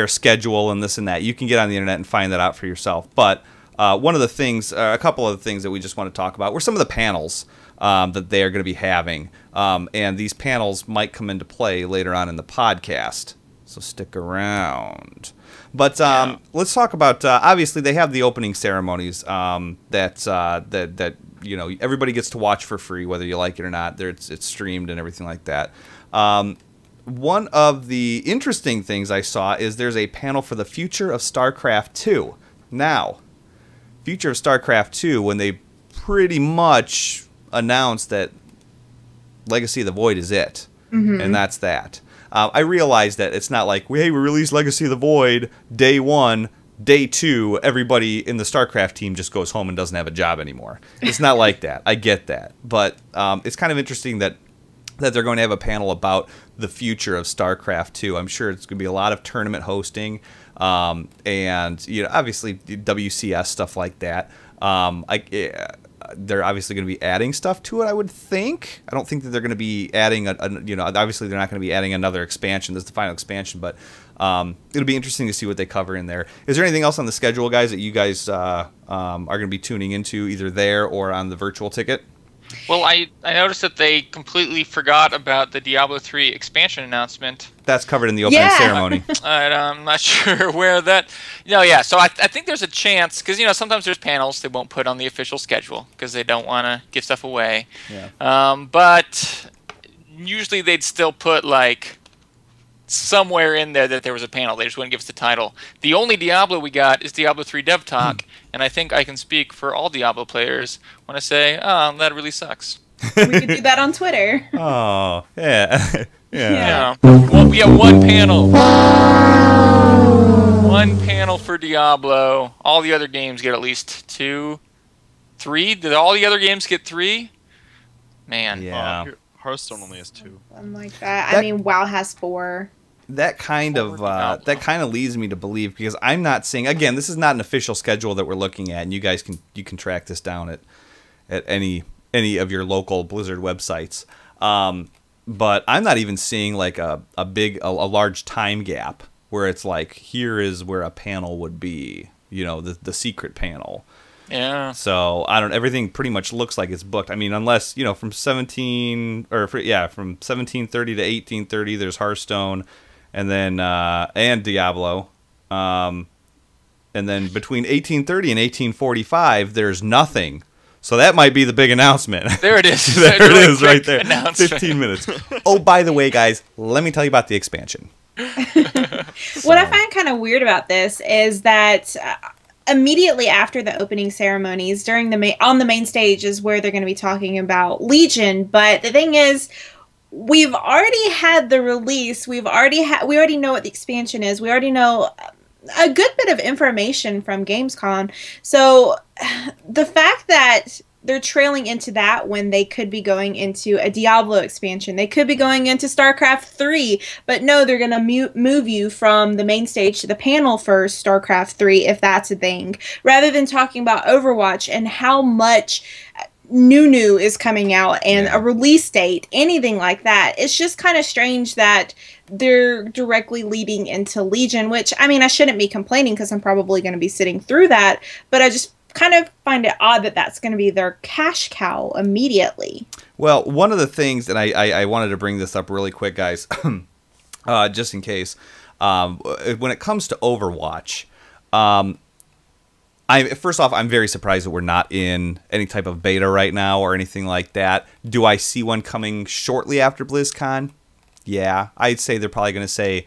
schedule and this and that. You can get on the internet and find that out for yourself. But one of the things, a couple of the things that we just want to talk about were some of the panels that they are going to be having, and these panels might come into play later on in the podcast. So stick around. But let's talk about, obviously, they have the opening ceremonies that you know, everybody gets to watch for free, whether you like it or not. It's streamed and everything like that. One of the interesting things I saw is there's a panel for the future of StarCraft 2. Now, future of StarCraft 2, when they pretty much announced that Legacy of the Void is it, and that's that. I realize that it's not like, hey, we released Legacy of the Void day 1, day 2, everybody in the StarCraft team just goes home and doesn't have a job anymore. It's not like that. I get that. But it's kind of interesting that they're going to have a panel about the future of StarCraft 2. I'm sure it's going to be a lot of tournament hosting, and you know, obviously WCS stuff like that. They're obviously going to be adding stuff to it, I would think. I don't think that they're going to be adding, you know, obviously they're not going to be adding another expansion. This is the final expansion, but it'll be interesting to see what they cover in there. Is there anything else on the schedule, guys, that you guys are going to be tuning into either there or on the virtual ticket? Well, I noticed that they completely forgot about the Diablo 3 expansion announcement. That's covered in the opening ceremony. I'm not sure where that... yeah, so I think there's a chance, because, you know, sometimes there's panels they won't put on the official schedule because they don't want to give stuff away. Yeah. But usually they'd still put, like, somewhere in there that there was a panel. They just wouldn't give us the title. The only Diablo we got is Diablo 3 Dev Talk, and I think I can speak for all Diablo players when I say, oh, that really sucks. We could do that on Twitter. Oh, yeah. Yeah. Well, we have one panel. One panel for Diablo. All the other games get at least 2, 3. Did all the other games get 3? Man. Yeah. Hearthstone only has 2. Something like that. I mean, WoW has 4. That kind of leads me to believe, because I'm not seeing, again, this is not an official schedule that we're looking at, and you guys can track this down at any of your local Blizzard websites. But I'm not even seeing like a large time gap where it's like, here is where a panel would be, you know, the secret panel. Yeah. So everything pretty much looks like it's booked. I mean, unless, you know, from 1730 to 1830 there's Hearthstone, and then and Diablo, and then between 1830 and 1845 there's nothing. So that might be the big announcement. There it is. There it is right there. 15 minutes. Oh, by the way, guys, let me tell you about the expansion. What I find kind of weird about this is that immediately after the opening ceremonies, on the main stage is where they're going to be talking about Legion. But the thing is, we've already had the release. We already know what the expansion is. We already know a good bit of information from Gamescom. So the fact that they're trailing into that when they could be going into a Diablo expansion, they could be going into StarCraft 3, but no, they're going to move you from the main stage to the panel for StarCraft 3, if that's a thing, rather than talking about Overwatch and how much new is coming out and a release date, anything like that. It's just kind of strange that they're directly leading into Legion, which, I mean, I shouldn't be complaining because I'm probably going to be sitting through that, but I just kind of find it odd that that's going to be their cash cow immediately. Well, one of the things, and I wanted to bring this up really quick, guys, just in case, when it comes to Overwatch, first off, I'm very surprised that we're not in any type of beta right now or anything like that. Do I see one coming shortly after BlizzCon? Yeah, I'd say they're probably going to say,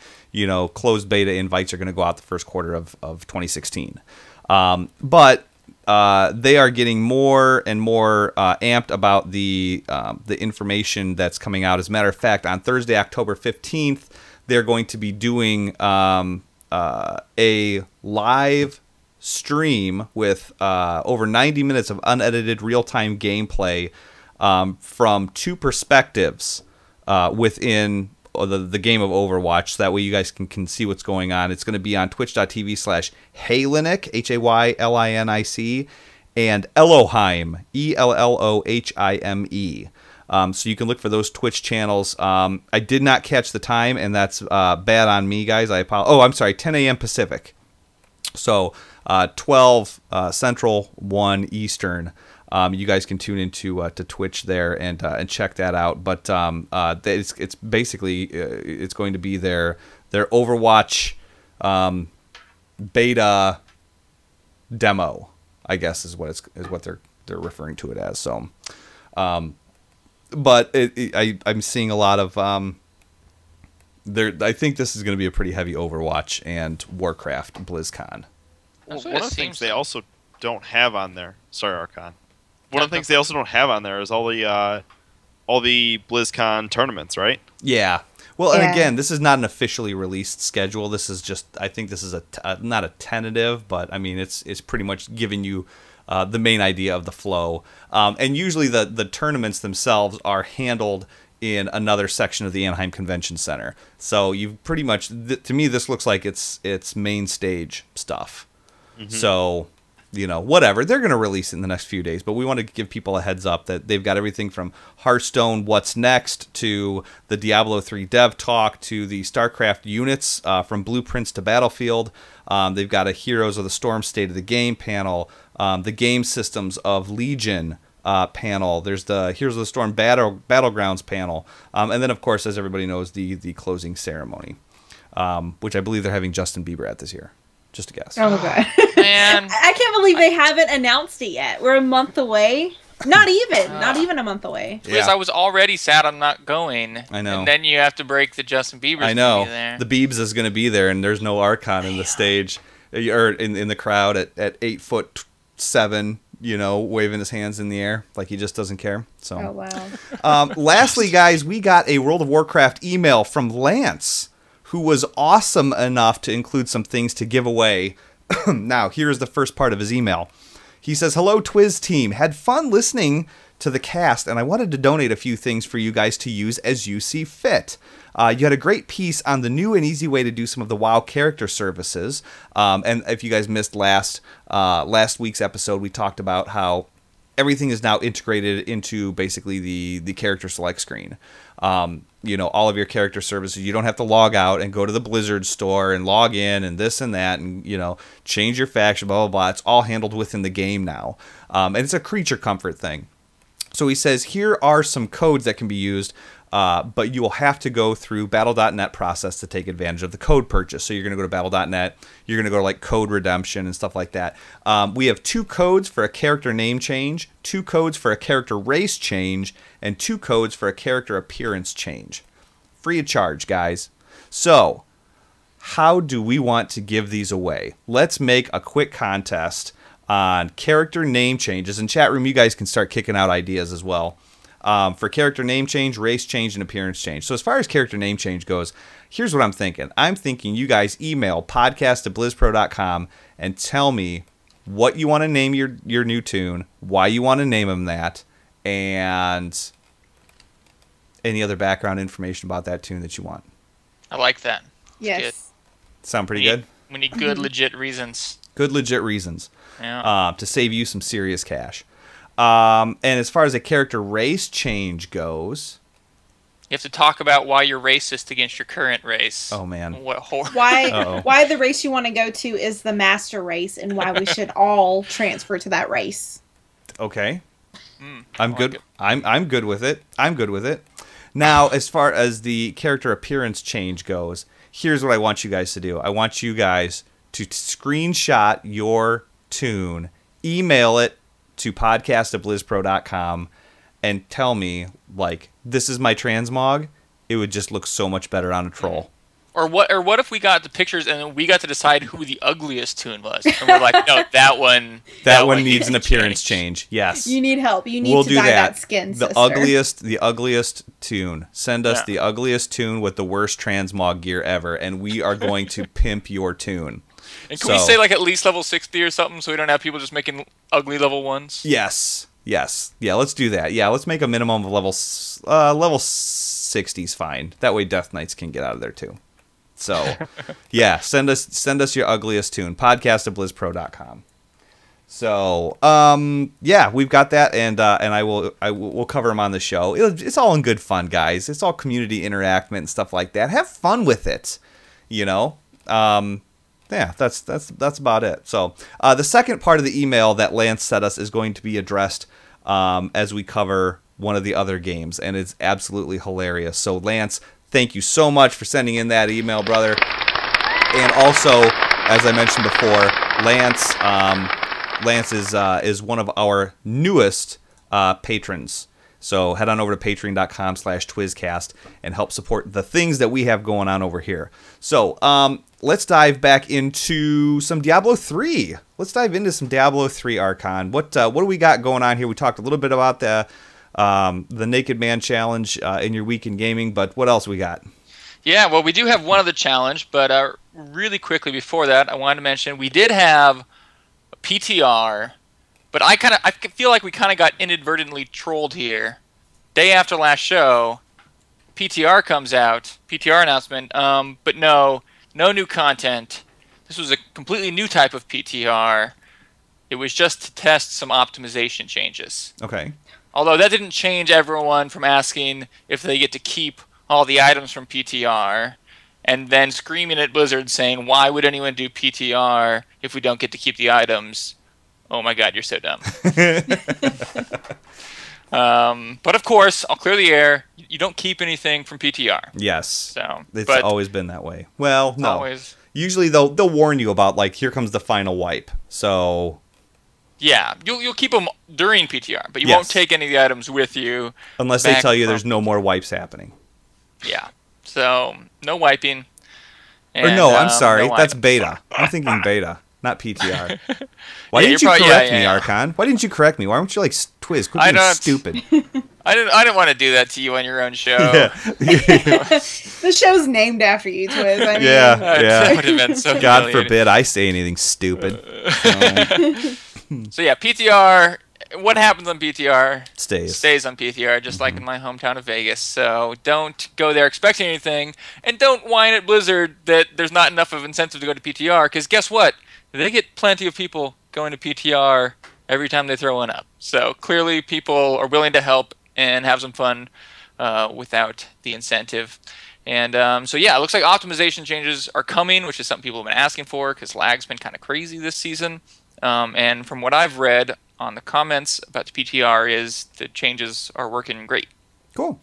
closed beta invites are going to go out the first quarter of 2016. But they are getting more and more amped about the information that's coming out. As a matter of fact, on Thursday, October 15th, they're going to be doing a live stream with over 90 minutes of unedited real-time gameplay from two perspectives within the game of Overwatch, so that way you guys can see what's going on. It's going to be on twitch.tv/Haylinnic, Haylinnic, and Elohim, Elohime. So you can look for those Twitch channels. I did not catch the time, and that's bad on me, guys. I apologize. Oh, I'm sorry, 10 a.m. Pacific. So 12 Central, 1 Eastern. You guys can tune into to Twitch there and check that out. But it's basically it's going to be their Overwatch beta demo, I guess is what they're referring to it as. So, but I'm seeing a lot of I think this is going to be a pretty heavy Overwatch and Warcraft BlizzCon. Well, one of the things they also don't have on there. Sorry, Archon. One of the things they also don't have on there is all the BlizzCon tournaments, right? Yeah. Well, and again, this is not an officially released schedule. This is just, I think this is not a tentative, but I mean, it's pretty much giving you the main idea of the flow. And usually the tournaments themselves are handled in another section of the Anaheim Convention Center. So you've pretty much, to me, this looks like it's main stage stuff. Mm-hmm. So, whatever. They're going to release it in the next few days, but we want to give people a heads up that they've got everything from Hearthstone What's Next to the Diablo 3 dev talk to the StarCraft units from blueprints to Battlefield. They've got a Heroes of the Storm State of the Game panel, the game systems of Legion panel. There's the Heroes of the Storm Battlegrounds panel. And then, of course, as everybody knows, the closing ceremony, which I believe they're having Justin Bieber at this year. Just a guess. Oh, God. Man. I can't believe they haven't announced it yet. We're a month away. Not even a month away. Because I was already sad I'm not going. I know. And then you have to break the Justin Bieber. I know. There. The Biebs is going to be there, and there's no Archon in the stage, or in the crowd at 8'7", waving his hands in the air like he just doesn't care. So. Oh, wow. Lastly, guys, we got a World of Warcraft email from Lance, who was awesome enough to include some things to give away. Now, here's the first part of his email. He says, "Hello, Twiz team. Had fun listening to the cast, and I wanted to donate a few things for you guys to use as you see fit. You had a great piece on the new and easy way to do some of the WoW character services. And if you guys missed last week's episode, we talked about how everything is now integrated into basically the character select screen. All of your character services, you don't have to log out and go to the Blizzard store and log in and this and that and, change your faction, blah, blah, blah. It's all handled within the game now. And it's a creature comfort thing. So he says, here are some codes that can be used, but you will have to go through Battle.net process to take advantage of the code purchase. So you're going to go to Battle.net, you're going to go to like code redemption and stuff like that. We have 2 codes for a character name change, 2 codes for a character race change, and 2 codes for a character appearance change. Free of charge, guys. So, how do we want to give these away? Let's make a quick contest on character name changes. In chat room, you guys can start kicking out ideas as well. For character name change, race change, and appearance change. So as far as character name change goes, here's what I'm thinking. I'm thinking you guys email podcast@blizzpro.com and tell me what you want to name your new tune, why you want to name them that, and any other background information about that tune that you want. I like that. Yes. Good. Sound pretty good? We need good, legit reasons. Good, legit reasons. Yeah. To save you some serious cash. And as far as a character race change goes, you have to talk about why you're racist against your current race. Oh man, what horror! Why the race you want to go to is the master race, and why we should all transfer to that race. Okay, I'm good. I'm good with it. I'm good with it. Now, as far as the character appearance change goes, here's what I want you guys to do. I want you guys to screenshot your tune, email it to podcast@blizzpro.com, and tell me, like, this is my transmog, it would just look so much better on a troll. Or what if we got the pictures and we got to decide who the ugliest toon was? And we're like, no, that one needs an appearance change. Yes. You need help. You need to dye that skin, the sister. the ugliest toon. Send us the ugliest toon with the worst transmog gear ever, and we are going to pimp your toon. And can we say like at least level 60 or something, so we don't have people just making ugly level 1s? Yes. Yeah, let's do that. Yeah, let's make a minimum of level 60's fine. That way Death Knights can get out of there too. So, yeah, send us your ugliest toon. Podcast@blizzpro.com. So, yeah, we've got that, and we'll cover them on the show. It's all in good fun, guys. It's all community interactment and stuff like that. Have fun with it, you know. Yeah, that's about it. So, the second part of the email that Lance sent us is going to be addressed as we cover one of the other games, and it's absolutely hilarious. So, Lance, thank you so much for sending in that email, brother. And also, as I mentioned before, Lance is one of our newest patrons. So head on over to patreon.com/Twizzcast and help support the things that we have going on over here. So let's dive back into some Diablo 3. Let's dive into some Diablo 3, Archon. What do we got going on here? We talked a little bit about the Naked Man Challenge in your week in gaming, but what else we got? Yeah, well, we do have one other challenge, but really quickly before that, I wanted to mention we did have a PTR, but I feel like we kind of got inadvertently trolled here. Day after last show, PTR comes out, PTR announcement, but no new content. This was a completely new type of PTR. It was just to test some optimization changes. Okay. Although that didn't change everyone from asking if they get to keep all the items from PTR and then screaming at Blizzard saying, why would anyone do PTR if we don't get to keep the items? Oh my god, you're so dumb. But of course, I'll clear the air. You don't keep anything from PTR. Yes. So it's always been that way. Well, no. Always. Usually they'll warn you about, like, here comes the final wipe. So... yeah, you'll keep them during PTR, but you won't take any of the items with you. Unless they tell you there's no more wipes happening. Yeah, so no wiping. And, or no, I'm sorry, no that's items. beta. I'm thinking beta, not PTR. Why didn't you correct me, Archon? Why didn't you correct me? Why weren't you like, Twizz, quit being stupid? I didn't want to do that to you on your own show. Yeah. The show's named after you, Twizz. I mean, yeah. That would have been so God forbid I say anything stupid. So yeah, PTR. What happens on PTR stays on PTR, just like in my hometown of Vegas. So don't go there expecting anything, and don't whine at Blizzard that there's not enough of incentive to go to PTR, because guess what? They get plenty of people going to PTR every time they throw one up. So clearly people are willing to help and have some fun without the incentive. And so yeah, it looks like optimization changes are coming, which is something people have been asking for because lag's been kind of crazy this season. And from what I've read on the comments about the PTR is the changes are working great. Cool.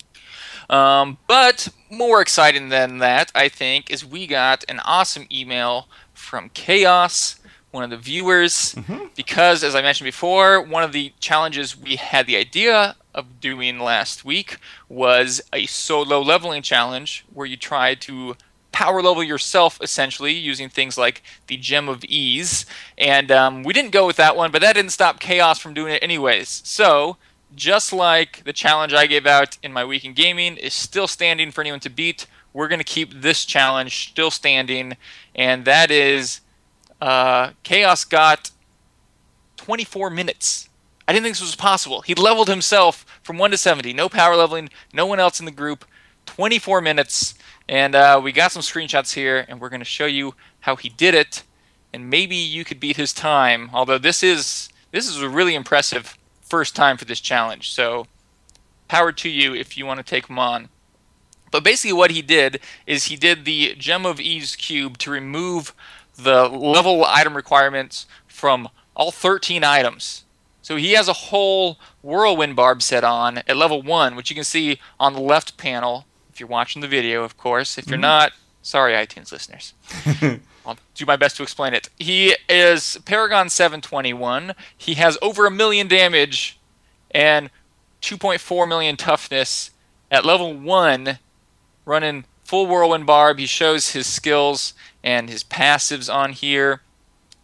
But more exciting than that, I think, is we got an awesome email from Chaos, one of the viewers, because, as I mentioned before, one of the challenges we had the idea of doing last week was a solo leveling challenge where you try to power level yourself, essentially, using things like the Gem of Ease. And we didn't go with that one, but that didn't stop Chaos from doing it anyways. So, just like the challenge I gave out in my week in gaming is still standing for anyone to beat, we're going to keep this challenge still standing, and that is Chaos got 24 minutes. I didn't think this was possible. He leveled himself from 1 to 70. No power leveling, no one else in the group. 24 minutes. And we got some screenshots here, and we're going to show you how he did it. And maybe you could beat his time, although this is a really impressive first time for this challenge. So power to you if you want to take him on. But basically what he did is he did the Gem of Ease cube to remove the level item requirements from all 13 items. So he has a whole whirlwind barb set on at level 1, which you can see on the left panel if you're watching the video, of course. If you're not, sorry, iTunes listeners. I'll do my best to explain it. He is Paragon 721. He has over 1 million damage and 2.4 million toughness at level 1 running full whirlwind barb. He shows his skills and his passives on here.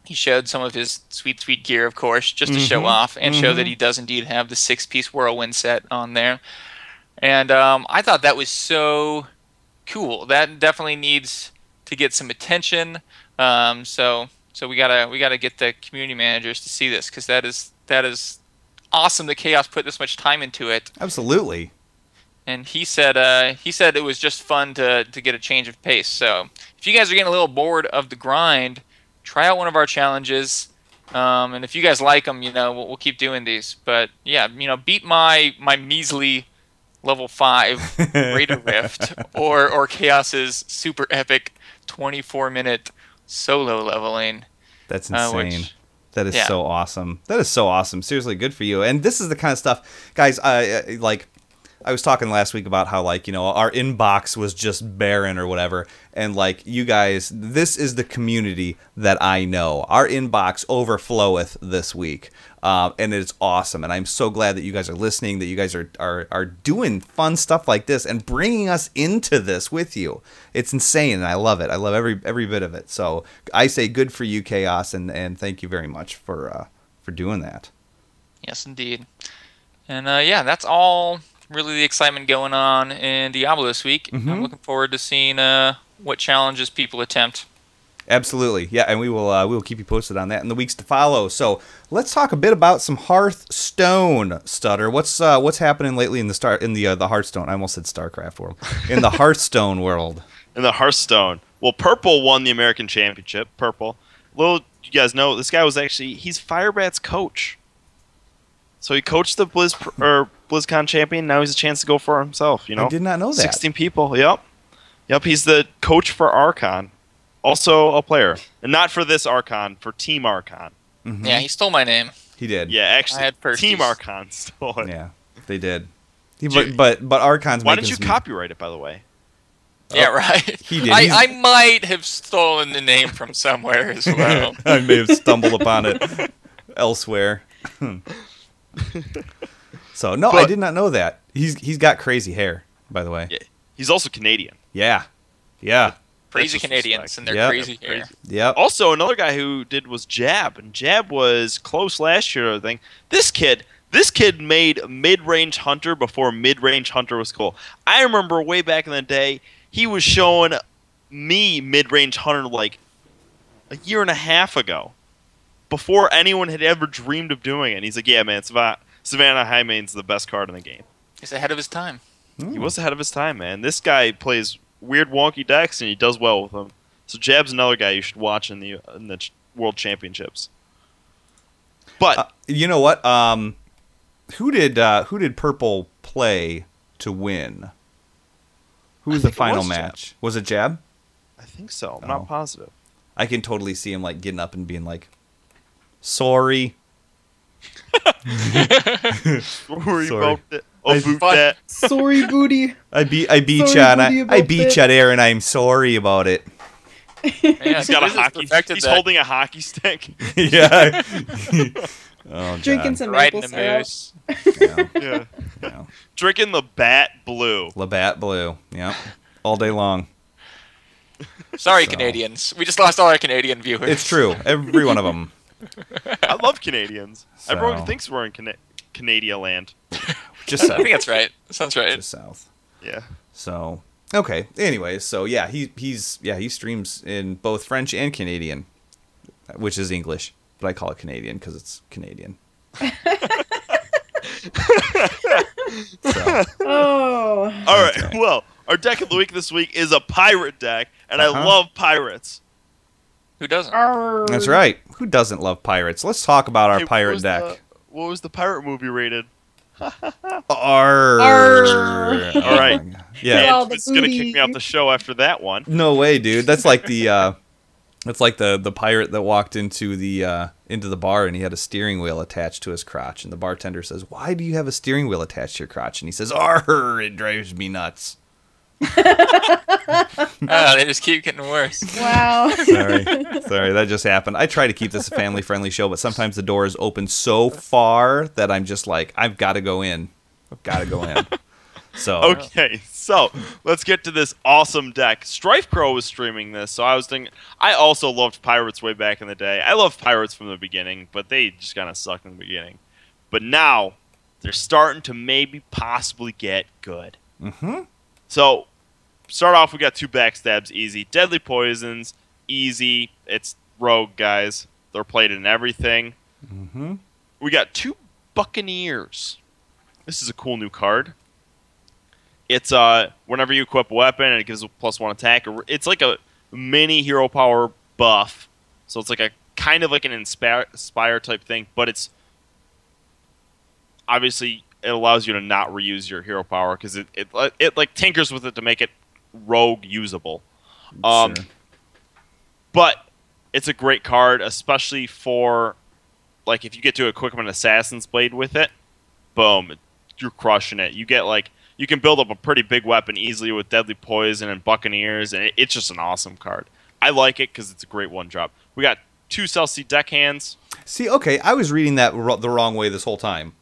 He showed some of his sweet, sweet gear, of course, just to show off and show that he does indeed have the 6-piece whirlwind set on there. And I thought that was so cool. That definitely needs to get some attention. So we gotta get the community managers to see this, because that is awesome that Chaos put this much time into it. Absolutely. And he said it was just fun to get a change of pace. So if you guys are getting a little bored of the grind, try out one of our challenges. And if you guys like them, we'll keep doing these. But yeah, beat my measly level 5 Raider Rift or Chaos's super epic 24-minute solo leveling. That's insane. That is so awesome. That is so awesome. Seriously, good for you. And this is the kind of stuff, guys, I was talking last week about how, our inbox was just barren or whatever. And, you guys, this is the community that I know. Our inbox overfloweth this week. And it's awesome. And I'm so glad that you guys are listening, that you guys are doing fun stuff like this and bringing us into this with you. It's insane, and I love it. I love every bit of it. So I say good for you, Chaos, and thank you very much for doing that. Yes, indeed. And, that's all really the excitement going on in Diablo this week. I'm looking forward to seeing what challenges people attempt. Absolutely, yeah, and we will keep you posted on that in the weeks to follow. So let's talk a bit about some Hearthstone, Stutter. What's happening lately in the Hearthstone? I almost said StarCraft world. In the Hearthstone world. In the Hearthstone. Well, Purple won the American Championship. Purple. You guys know this guy he's Firebat's coach. So he coached the BlizzCon champion. Now he's a chance to go for himself. I did not know that. 16 people. Yep. He's the coach for Archon, also a player, and not for this Archon, for Team Archon. Yeah, he stole my name. He did. Yeah, actually, I had Team Archon stole it. Yeah, they did. But Archon's. Why didn't you copyright it, by the way? Yeah, right. He did. I might have stolen the name from somewhere as well. I may have stumbled upon it elsewhere. So no, I did not know that. He's got crazy hair, by the way. Yeah, he's also Canadian. Yeah. Crazy Canadians and their crazy hair. Yeah. Also, another guy who did was Jab, and Jab was close last year. I think this kid made mid-range hunter before mid-range hunter was cool. I remember way back in the day, he was showing me mid-range hunter like a year and a half ago, before anyone had ever dreamed of doing it. And he's like, yeah, man, Savannah Highmane's the best card in the game. He's ahead of his time. He was ahead of his time, man. This guy plays weird, wonky decks, and he does well with them. So Jab's another guy you should watch in the World Championships. But you know what? Who did Purple play to win? Who was the final match? Was it Jab? I think so. I'm not positive. I can totally see him getting up and being like, "Sorry." Sorry about that. That. Sorry, booty. I beat you there, and I'm sorry about it. Yeah, he's got a hockey. He's holding a hockey stick. Yeah. Drinking some maple syrup. Yeah. Drinking Labatt Blue. Labatt Blue. Yeah. All day long. Sorry, Canadians. We just lost all our Canadian viewers. It's true. Every one of them. I love Canadians. Everyone thinks we're in Canada land. Just south. I think that's right. Sounds right. Just south. Yeah. So okay. Anyways, so yeah, he streams in both French and Canadian, which is English, but I call it Canadian because it's Canadian. Oh. All right. Okay. Well, our deck of the week this week is a pirate deck, and I love pirates. Who doesn't? That's right. Who doesn't love pirates? Let's talk about our pirate deck. What was the pirate movie rated? Arr. All right. Yeah. It's gonna kick me off the show after that one. No way, dude. That's like the the pirate that walked into the bar and he had a steering wheel attached to his crotch, and the bartender says, "Why do you have a steering wheel attached to your crotch?" And he says, "Arr, it drives me nuts." They just keep getting worse. Wow. Sorry, that just happened. I try to keep this a family-friendly show, but sometimes the door is open so far that I'm just like, I've got to go in. So okay, so let's get to this awesome deck. Strife Crow was streaming this, so I was thinking. I also loved Pirates way back in the day. I loved Pirates from the beginning, but they just kind of sucked in the beginning. But now they're starting to maybe possibly get good. Mm-hmm. So start off, we got 2 backstabs, easy. Deadly Poisons, easy. It's rogue, guys. They're played in everything. Mm-hmm. We got 2 Buccaneers. This is a cool new card. It's whenever you equip a weapon and it gives a +1 attack. It's like a mini hero power buff. So it's like a kind of like an inspire type thing, but it's obviously it allows you to not reuse your hero power because it like tinkers with it to make it rogue usable. Sure. But it's a great card, especially for like if you get to equip an Assassin's Blade with it. Boom, you're crushing it. You get like you can build up a pretty big weapon easily with Deadly Poison and Buccaneers, and it's just an awesome card. I like it because it's a great one-drop. We got 2 Celsi deckhands. See, okay, I was reading that the wrong way this whole time.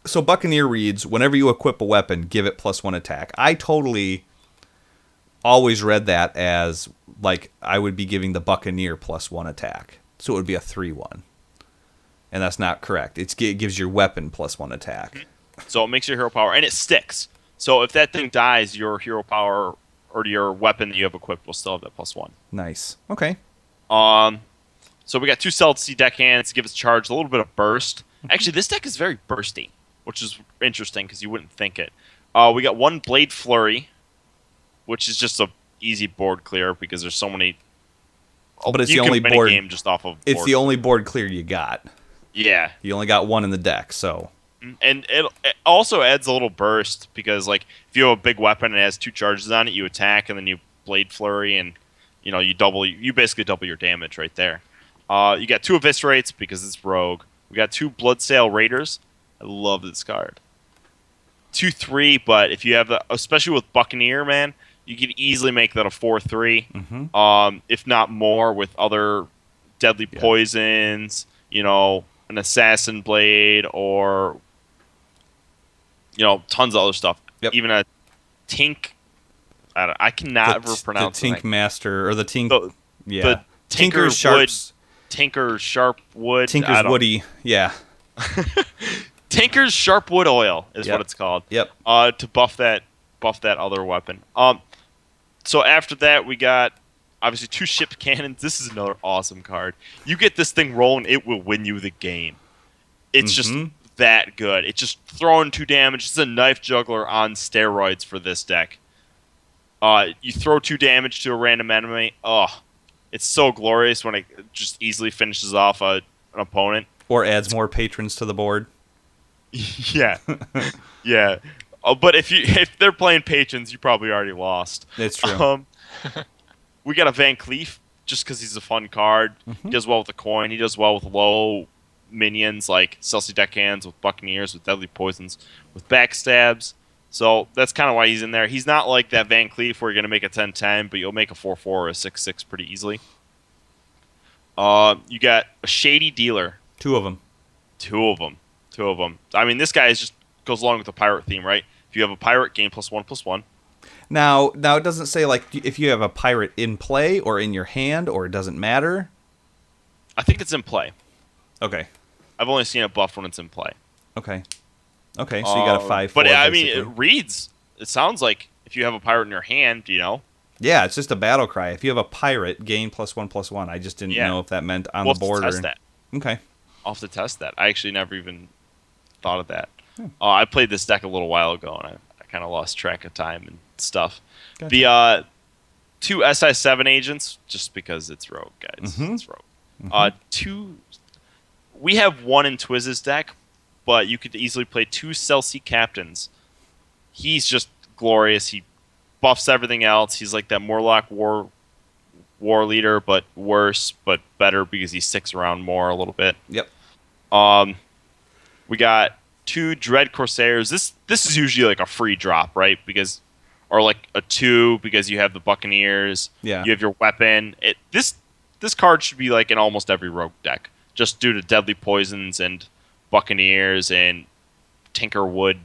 So Buccaneer reads, whenever you equip a weapon, give it +1 attack. I totally always read that as, like, I would be giving the Buccaneer +1 attack. So it would be a 3-1. And that's not correct. It gives your weapon +1 attack. So it makes your hero power, and it sticks. So if that thing dies, your hero power or your weapon that you have equipped will still have that +1. Nice. Okay. So we got 2 Celsi deckhands to give us charge, a little bit of burst. Actually, this deck is very bursty, which is interesting because you wouldn't think it. We got 1 Blade Flurry, which is just a easy board clear because there's so many. But it's the only board game just off of. It's the only board clear you got. Yeah. You only got 1 in the deck, so. And it also adds a little burst because, like, if you have a big weapon and it has 2 charges on it, you attack and then you Blade Flurry and you basically double your damage right there. You got 2 Eviscerates because it's rogue. We got 2 Bloodsail Raiders. I love this card. 2/3, but if you have especially with Buccaneer, man, you could easily make that a 4/3. Mm-hmm. If not more, with other Deadly Poisons, an Assassin Blade, or tons of other stuff. Yep. Even a Tink. I cannot ever pronounce the Tink Master or the Tink. The Tinker's Sharps. Tinker Sharp Wood. Tinker's Woody. Yeah. Tinker's Sharp Wood Oil is what it's called. Yep. To buff that other weapon. So after that we got obviously 2 Ship Cannons. This is another awesome card. You get this thing rolling, it will win you the game. It's just that good. It's just throwing 2 damage. It's a Knife Juggler on steroids for this deck. You throw 2 damage to a random enemy. Oh, it's so glorious when it just easily finishes off an opponent. Or adds more patrons to the board. Yeah. Yeah. But if they're playing patrons, you probably already lost. It's true. We got a Van Cleef just because he's a fun card. He does well with the coin. He does well with low minions like Celsi deckhands, with Buccaneers, with Deadly Poisons, with backstabs. So that's kind of why he's in there. He's not like that Van Cleef where you're going to make a 10-10, but you'll make a 4-4 or a 6-6 pretty easily. You got a Shady Dealer. 2 of them. 2 of them. I mean, this guy just goes along with the pirate theme, right? If you have a pirate, gain +1/+1. Now it doesn't say like if you have a pirate in play or in your hand, or it doesn't matter. I think it's in play. Okay. I've only seen it buffed when it's in play. Okay. So you got a 5/4. But I basically. mean, it reads. It sounds like if you have a pirate in your hand, Yeah, it's just a battle cry. If you have a pirate, gain +1/+1. I just didn't know if that meant on the board. Test that. Okay. I'll have to test that. I actually never even thought of that. I played this deck a little while ago, and I kind of lost track of time and stuff. Gotcha. The 2 SI7 agents, just because it's rogue, guys. It's rogue. 2. We have 1 in Twizz's deck, but you could easily play 2 Celsi captains. He's just glorious. He buffs everything else. He's like that Morlock war leader, but worse, but better because he sticks around more a little bit. Yep. We got 2 Dread Corsairs. This is usually like a free drop, right? Or like a 2 because you have the Buccaneers. Yeah. You have your weapon. This card should be like in almost every rogue deck, just due to Deadly Poisons and Buccaneers and Tinker Wood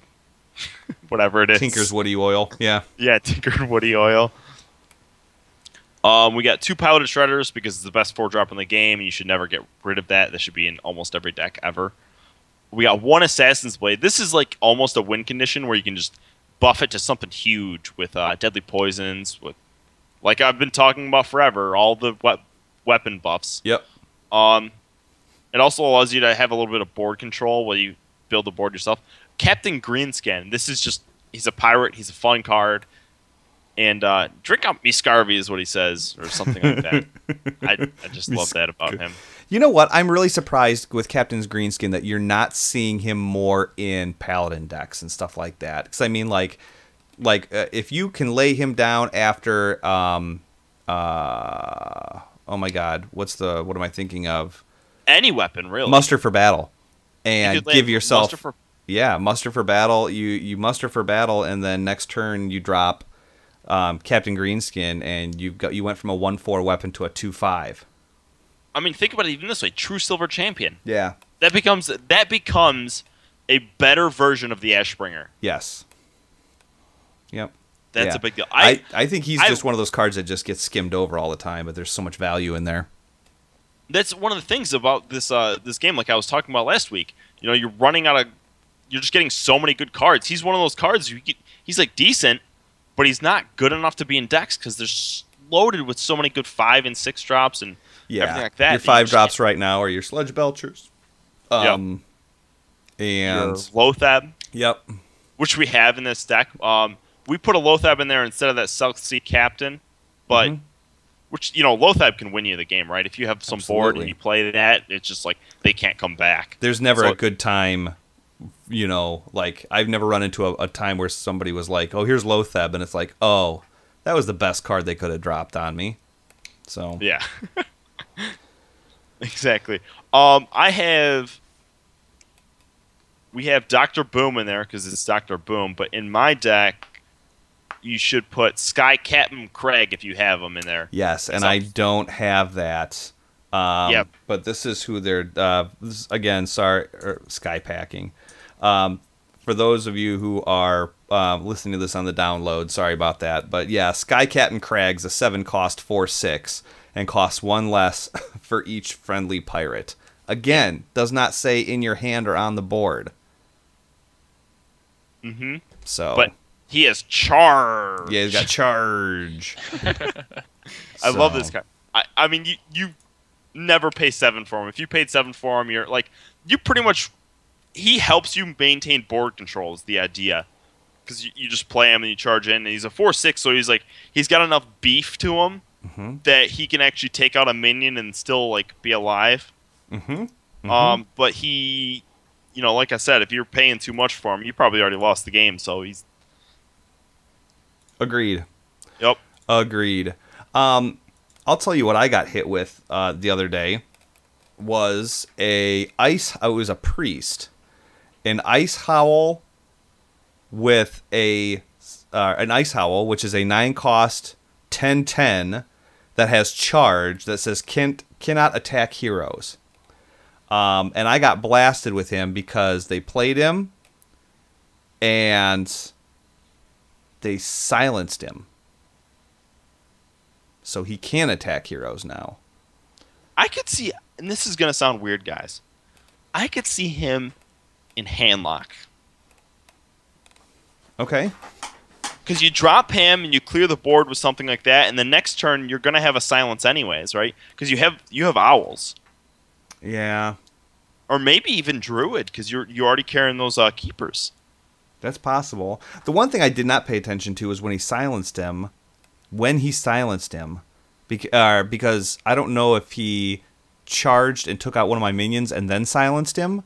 whatever it is. Tinker's Woody Oil. Yeah. Yeah, Tinker Woody Oil. We got 2 piloted shredders because it's the best 4-drop in the game. You should never get rid of that. That should be in almost every deck ever. We got 1 Assassin's Blade. This is like almost a win condition where you can just buff it to something huge with deadly poisons, with like I've been talking about forever, all the weapon buffs. Yep. It also allows you to have a little bit of board control while you build the board yourself. Captain Greenskin. This is just, he's a pirate. He's a fun card. And drink up me Scarvy is what he says, or something like that. I just love that about him. You know what? I'm really surprised with Captain's Greenskin that you're not seeing him more in Paladin decks and stuff like that. Because I mean, like if you can lay him down after, oh my God, what am I thinking of? Any weapon, really. Muster for battle, and give yourself muster for battle. You muster for battle, and then next turn you drop Captain Greenskin, and you went from a 1/4 weapon to a 2/5. I mean, think about it even this way: True Silver Champion. Yeah, that becomes a better version of the Ashbringer. Yes. Yep. That's a big deal. I think he's just one of those cards that just gets skimmed over all the time, but there's so much value in there. That's one of the things about this this game, like I was talking about last week. You know, you're just getting so many good cards. He's one of those cards. He's like decent, but he's not good enough to be in decks because they're loaded with so many good 5 and 6 drops and everything like that. Your 5 drops right now are your Sludge Belchers. And your Lothab. Yep. Which we have in this deck. We put a Lothab in there instead of that South Sea Captain, but which, you know, Lothab can win you the game, right? If you have some board and you play that, it's just like they can't come back. There's never a good time, you know, like I've never run into a time where somebody was like, oh, here's Lothab, and it's like, oh, that was the best card they could have dropped on me. So yeah. Exactly. We have Dr. Boom in there because it's Dr. Boom, but in my deck, you should put Sky Captain Craig if you have them in there. Yes, and I don't have that. But this is who they're, again, sorry, Sky Packing. For those of you who are listening to this on the download, sorry about that. But yeah, Sky Captain Craig's a 7-cost 4/6 and costs 1 less for each friendly pirate. Again, does not say in your hand or on the board. So, but he has charge. Yeah, he's got charge. I love this guy. I mean, you never pay 7 for him. If you paid 7 for him, you're like, you pretty much. He helps you maintain board control is the idea, because you just play him and you charge in, and he's a 4/6, so he's got enough beef to him that he can actually take out a minion and still like be alive. But he, you know, like I said, if you're paying too much for him, you probably already lost the game. So he's agreed. Yep, agreed. I'll tell you what I got hit with the other day was it was a priest, an Ice Howl with an Ice Howl, which is a 9-cost 10/10 that has charge that says cannot attack heroes. And I got blasted with him because they played him and they silenced him. So he can attack heroes now. I could see, and this is going to sound weird, guys, I could see him in handlock. Okay. Because you drop him and you clear the board with something like that, and the next turn you're going to have a silence anyways, right? Because you have owls. Yeah. Or maybe even druid, because you're already carrying those keepers. That's possible. The one thing I did not pay attention to is when he silenced him. Because I don't know if he charged and took out one of my minions and then silenced him.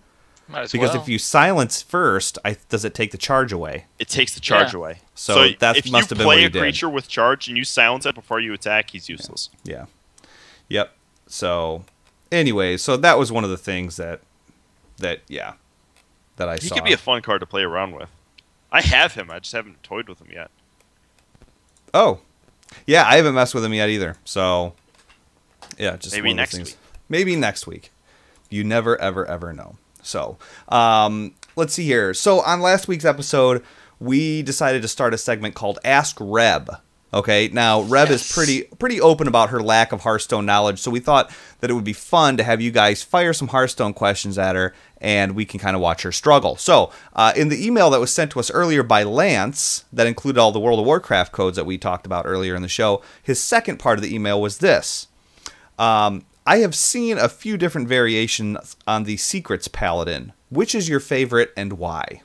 Because if you silence first, does it take the charge away? It takes the charge away. So that must have been what he did. If you play a creature with charge and you silence it before you attack, he's useless. Yeah. Yep. So, anyway, so that was one of the things that I saw. He could be a fun card to play around with. I have him. I just haven't toyed with him yet. Oh. Yeah, I haven't messed with him yet either. So, yeah, just maybe one of those next things. week. Maybe next week. You never, ever, ever know. So, let's see here. So, on last week's episode, we decided to start a segment called Ask Reb. Okay, now Reb is pretty open about her lack of Hearthstone knowledge, so we thought that it would be fun to have you guys fire some Hearthstone questions at her, and we can kind of watch her struggle. So, in the email that was sent to us earlier by Lance, that included all the World of Warcraft codes that we talked about earlier in the show, his second part of the email was this. I have seen a few different variations on the Secrets Paladin. Which is your favorite and why?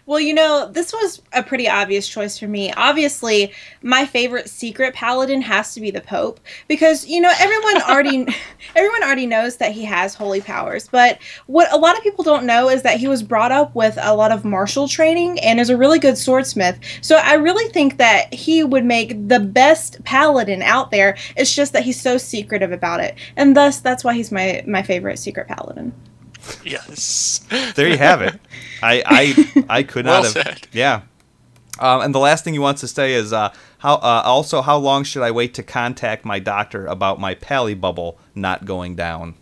Well, this was a pretty obvious choice for me. Obviously, my favorite secret paladin has to be the Pope because, everyone already knows that he has holy powers. But what a lot of people don't know is that he was brought up with a lot of martial training and is a really good swordsmith. So I really think that he would make the best paladin out there. It's just that he's so secretive about it. And thus, that's why he's my favorite secret paladin. Yes. There you have it. I could not well have. Said. Yeah. And the last thing he wants to say is how long should I wait to contact my doctor about my pally bubble not going down?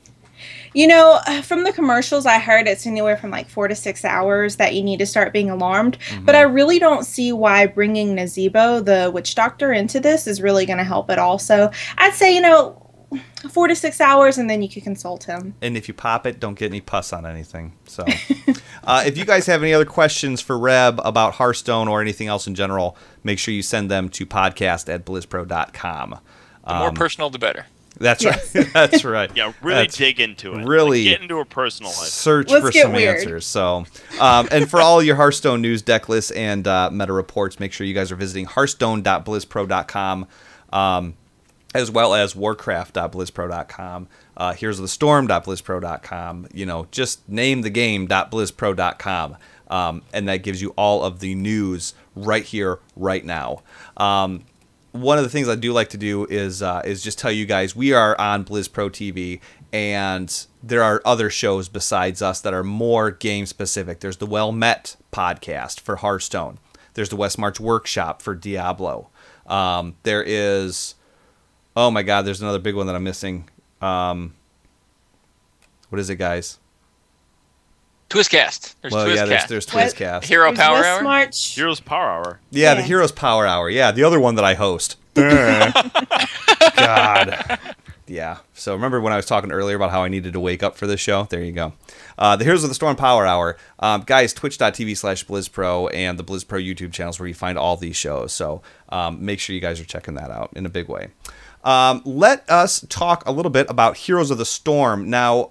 From the commercials, I heard it's anywhere from like 4 to 6 hours that you need to start being alarmed. Mm-hmm. But I really don't see why bringing Nazebo, the witch doctor, into this is really going to help at all. So I'd say, 4 to 6 hours, and then you can consult him. And if you pop it, don't get any pus on anything. So, if you guys have any other questions for Reb about Hearthstone or anything else in general, make sure you send them to podcast@blizzpro.com. The more personal, the better. That's right. That's right. Yeah, really dig into it. Really get into her personal life. Search for some answers. So, and for all your Hearthstone news, deck lists, and meta reports, make sure you guys are visiting hearthstone.blizzpro.com. As well as warcraft.blizzpro.com, Heroes of the Storm.blizzpro.com, just name the game.blizzpro.com, and that gives you all of the news right here, right now. One of the things I do like to do is just tell you guys we are on BlizzPro TV, and there are other shows besides us that are more game specific. There's the Well Met podcast for Hearthstone. There's the West March Workshop for Diablo. There is... Oh my God! There's another big one that I'm missing. What is it, guys? Twizzcast. There's Twizzcast. Hero Power Hour. March. Heroes Power Hour. Yeah, the Heroes Power Hour. Yeah, the other one that I host. God. Yeah. So remember when I was talking earlier about how I needed to wake up for this show? There you go. The Heroes of the Storm Power Hour. Guys, twitch.tv/BlizzPro and the BlizzPro YouTube channels where you find all these shows. So make sure you guys are checking that out in a big way. Let us talk a little bit about Heroes of the Storm. Now,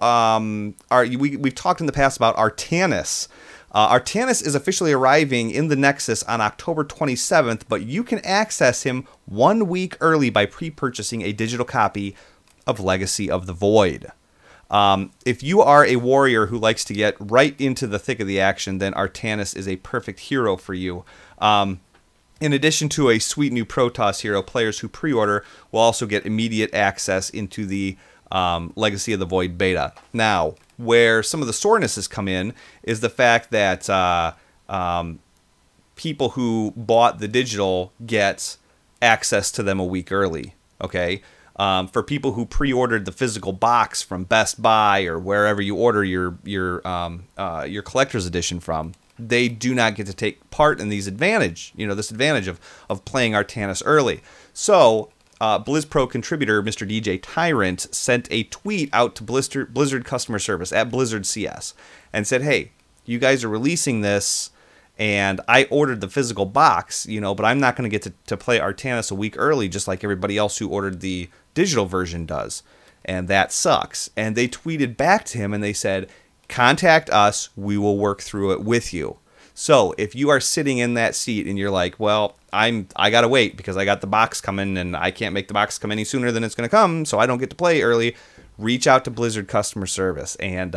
we've talked in the past about Artanis. Artanis is officially arriving in the Nexus on October 27th, but you can access him 1 week early by pre-purchasing a digital copy of Legacy of the Void. If you are a warrior who likes to get right into the thick of the action, then Artanis is a perfect hero for you. In addition to a sweet new Protoss hero, players who pre-order will also get immediate access into the Legacy of the Void beta. Now, where some of the soreness has come in is the fact that people who bought the digital get access to them a week early. Okay, for people who pre-ordered the physical box from Best Buy or wherever you order your collector's edition from, they do not get to take part in this advantage of playing Artanis early. So, BlizzPro contributor Mr. DJ Tyrant sent a tweet out to Blizzard customer service at Blizzard CS and said, "Hey, you guys are releasing this, and I ordered the physical box, but I'm not going to get to play Artanis a week early, just like everybody else who ordered the digital version does, and that sucks." And they tweeted back to him and they said, "Contact us, we will work through it with you." So if you are sitting in that seat and you're like, "Well, I gotta wait because I got the box coming and I can't make the box come any sooner than it's gonna come, so I don't get to play early," reach out to Blizzard customer service and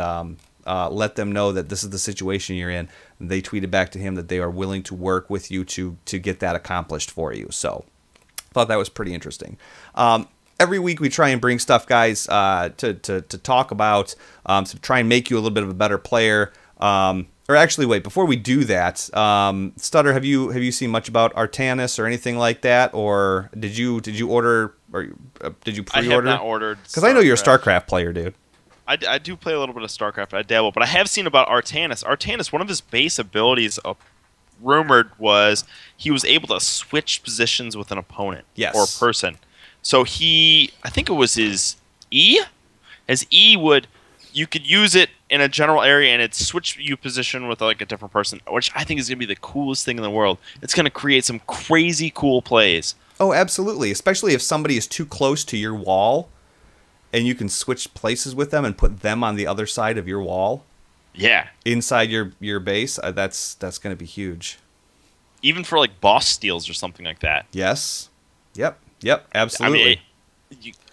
let them know that this is the situation you're in. And they tweeted back to him that they are willing to work with you to get that accomplished for you. So I thought that was pretty interesting. Every week we try and bring stuff, guys, to talk about, to try and make you a little bit of a better player. Or actually, wait, before we do that, Stutter, have you seen much about Artanis or anything like that, or did you order or did you pre-order? I have not ordered. Because I know you're a StarCraft player, dude. I do play a little bit of StarCraft. I dabble, but I have seen about Artanis. Artanis, one of his base abilities rumored was he was able to switch positions with an opponent or person. So I think it was his E. His E you could use it in a general area and it'd switch you position with like a different person, which I think is going to be the coolest thing in the world. It's going to create some crazy cool plays. Oh, absolutely. Especially if somebody is too close to your wall and you can switch places with them and put them on the other side of your wall. Yeah. Inside your base, that's going to be huge. Even for like boss steals or something like that. Yes. Yep, absolutely.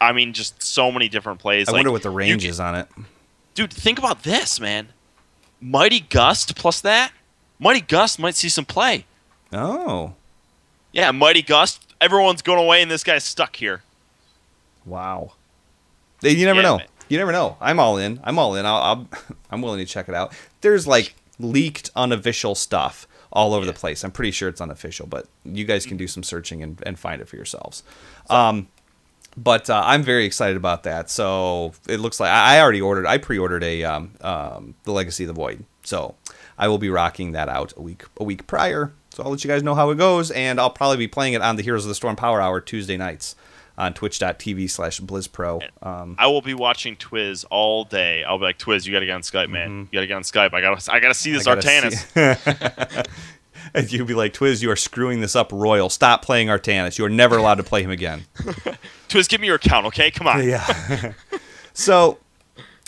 I mean, just so many different plays. I wonder what the range is on it. Dude, think about this, man. Mighty Gust plus that? Mighty Gust might see some play. Oh. Yeah, Mighty Gust. Everyone's going away and this guy's stuck here. Wow. You never know. Man. You never know. I'm all in. I'm willing to check it out. There's like leaked unofficial stuff all over the place. I'm pretty sure it's unofficial, but you guys can do some searching and find it for yourselves. But I'm very excited about that. So it looks like I pre-ordered the Legacy of the Void. So I will be rocking that out a week prior. So I'll let you guys know how it goes, and I'll probably be playing it on the Heroes of the Storm Power Hour Tuesday nights on twitch.tv/BlizzPro. I will be watching Twiz all day. I'll be like, Twiz, you got to get on Skype, man. You got to get on Skype. I gotta see this Artanis. And you'll be like, Twiz, you are screwing this up royal. Stop playing Artanis. You are never allowed to play him again. Twiz, give me your account, okay? Come on. Yeah. So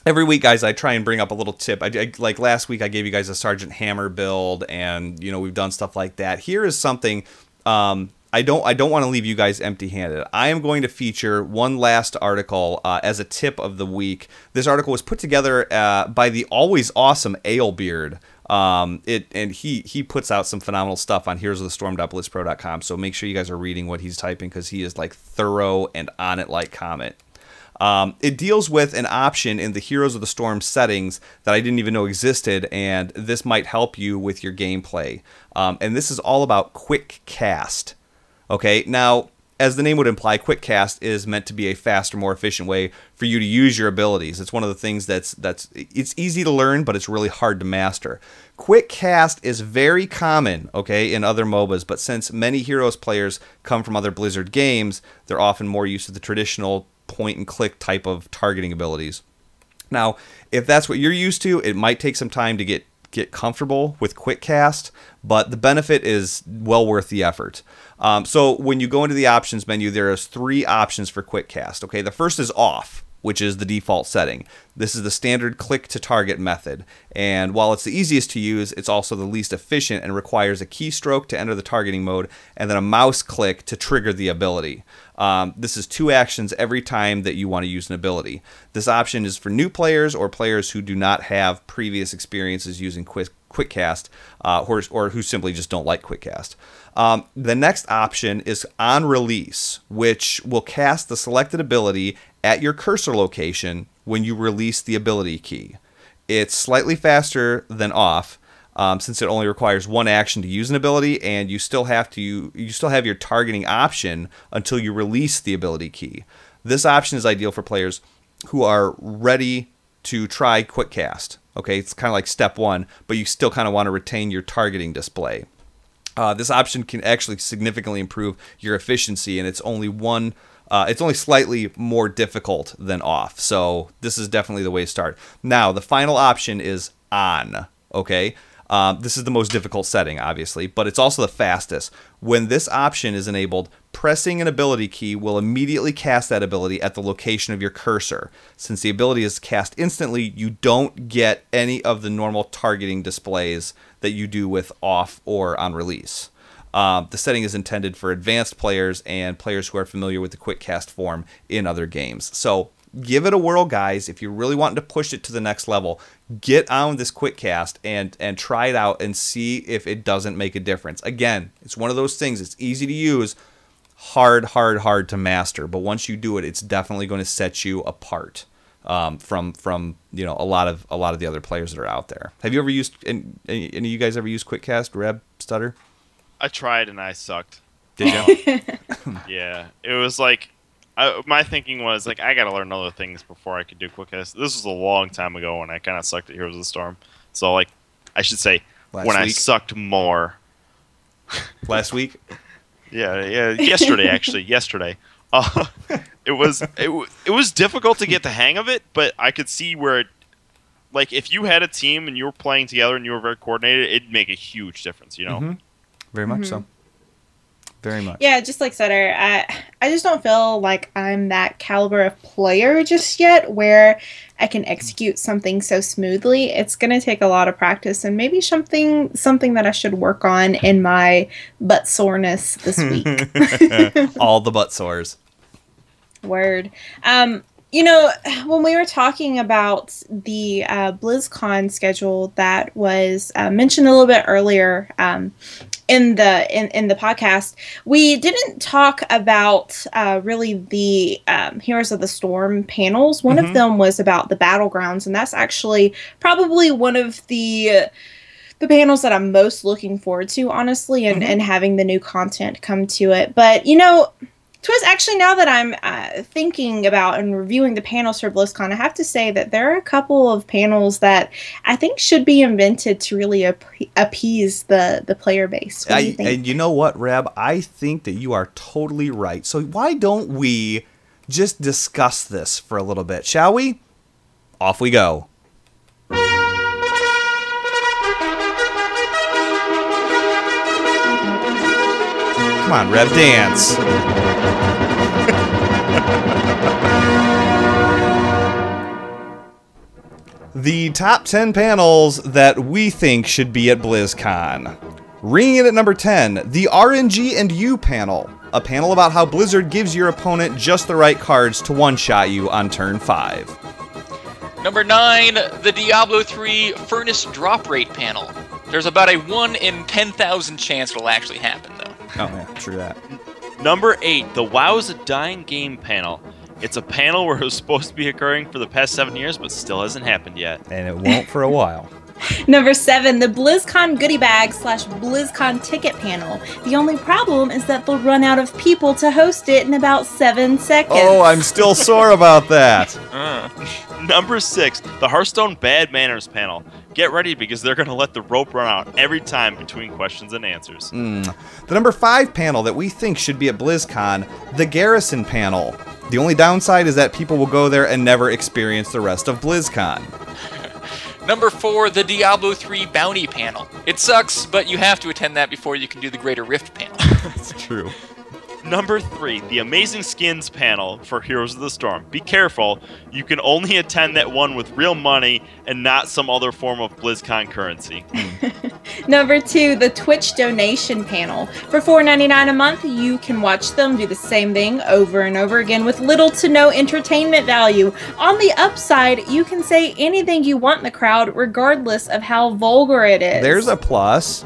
every week, guys, I try and bring up a little tip. Like last week, I gave you guys a Sergeant Hammer build, and we've done stuff like that. Here is something. I don't want to leave you guys empty-handed. I am going to feature one last article as a tip of the week. This article was put together by the always awesome Alebeard. And he puts out some phenomenal stuff on heroesofthestorm.blizzpro.com. So make sure you guys are reading what he's typing, because he is like thorough and on it like Comet. It deals with an option in the Heroes of the Storm settings that I didn't even know existed, and this might help you with your gameplay. And this is all about quick cast. Okay, now, as the name would imply, quick cast is meant to be a faster, more efficient way for you to use your abilities. It's one of the things it's easy to learn, but it's really hard to master. Quick cast is very common, okay, in other MOBAs, but since many Heroes players come from other Blizzard games, they're often more used to the traditional point-and-click type of targeting abilities. Now, if that's what you're used to, it might take some time to get comfortable with quick cast, but the benefit is well worth the effort. So when you go into the options menu, there is 3 options for quick cast. Okay, the first is off, which is the default setting. This is the standard click to target method, and while it's the easiest to use, it's also the least efficient and requires a keystroke to enter the targeting mode and then a mouse click to trigger the ability. This is 2 actions every time that you want to use an ability. This option is for new players or players who do not have previous experiences using quick cast, or who simply just don't like quick cast. The next option is on release, which will cast the selected ability at your cursor location when you release the ability key. It's slightly faster than off, since it only requires 1 action to use an ability, and you still have your targeting option until you release the ability key. This option is ideal for players who are ready to try quick cast. Okay, it's kind of like step 1, but you still kind of want to retain your targeting display. This option can actually significantly improve your efficiency, and it's only slightly more difficult than off. So this is definitely the way to start. Now, the final option is on. Okay, this is the most difficult setting, obviously, but it's also the fastest. When this option is enabled, pressing an ability key will immediately cast that ability at the location of your cursor. Since the ability is cast instantly, you don't get any of the normal targeting displays that you do with off or on release. The setting is intended for advanced players and players who are familiar with the quick cast form in other games. So give it a whirl, guys. If you're really wanting to push it to the next level, get on this quick cast and try it out and see if it doesn't make a difference. Again, it's one of those things. It's easy to use, hard to master. But once you do it, it's definitely going to set you apart from a lot of the other players that are out there. Have you ever used any of you guys ever used quick cast, Reb, Stutter? I tried and I sucked. Did you? Yeah, it was like my thinking was like I gotta learn other things before I could do quick cast. This was a long time ago when I kind of sucked at Heroes of the Storm. So like I should say I sucked more. Last week? Yeah, yesterday actually, yesterday. It was difficult to get the hang of it, but I could see where it, like, if you had a team and you were playing together and you were very coordinated, it'd make a huge difference, you know? Mm-hmm. Very much so. Very much. Yeah, just like Sutter, I just don't feel like I'm that caliber of player just yet where I can execute something so smoothly. It's going to take a lot of practice and maybe something that I should work on in my butt soreness this week. All the butt sores. Word. You know, when we were talking about the BlizzCon schedule that was mentioned a little bit earlier in the podcast, we didn't talk about really the Heroes of the Storm panels. One of them was about the Battlegrounds, and that's actually probably one of the panels that I'm most looking forward to, honestly, and having the new content come to it. But, you know, Twiz, actually, now that I'm thinking about and reviewing the panels for BlizzCon, I have to say that there are a couple of panels that I think should be invented to really appease the player base. What do you think? And you know what, Reb? I think that you are totally right. So why don't we just discuss this for a little bit, shall we? Off we go. Come on, Reb, dance. The top 10 panels that we think should be at BlizzCon. Ringing in at number 10, the RNG and U panel. A panel about how Blizzard gives your opponent just the right cards to one-shot you on turn 5. Number 9, the Diablo 3 Furnace Drop Rate panel. There's about a 1 in 10,000 chance it'll actually happen, though. Oh, yeah, true that. Number 8, the WoW's a Dying Game panel. It's a panel where it was supposed to be occurring for the past 7 years, but still hasn't happened yet. And it won't for a while. Number 7, the BlizzCon goodie bag / BlizzCon ticket panel. The only problem is that they'll run out of people to host it in about 7 seconds. Oh, I'm still sore about that. Number 6, the Hearthstone Bad Manners panel. Get ready because they're going to let the rope run out every time between questions and answers. The number 5 panel that we think should be at BlizzCon, the Garrison panel. The only downside is that people will go there and never experience the rest of BlizzCon. Number 4, the Diablo 3 Bounty panel. It sucks, but you have to attend that before you can do the Greater Rift panel. That's true. Number 3, the Amazing Skins panel for Heroes of the Storm. Be careful, you can only attend that one with real money and not some other form of BlizzCon currency. Number 2, the Twitch donation panel. For $4.99 a month, you can watch them do the same thing over and over again with little to no entertainment value. On the upside, you can say anything you want in the crowd, regardless of how vulgar it is. There's a plus.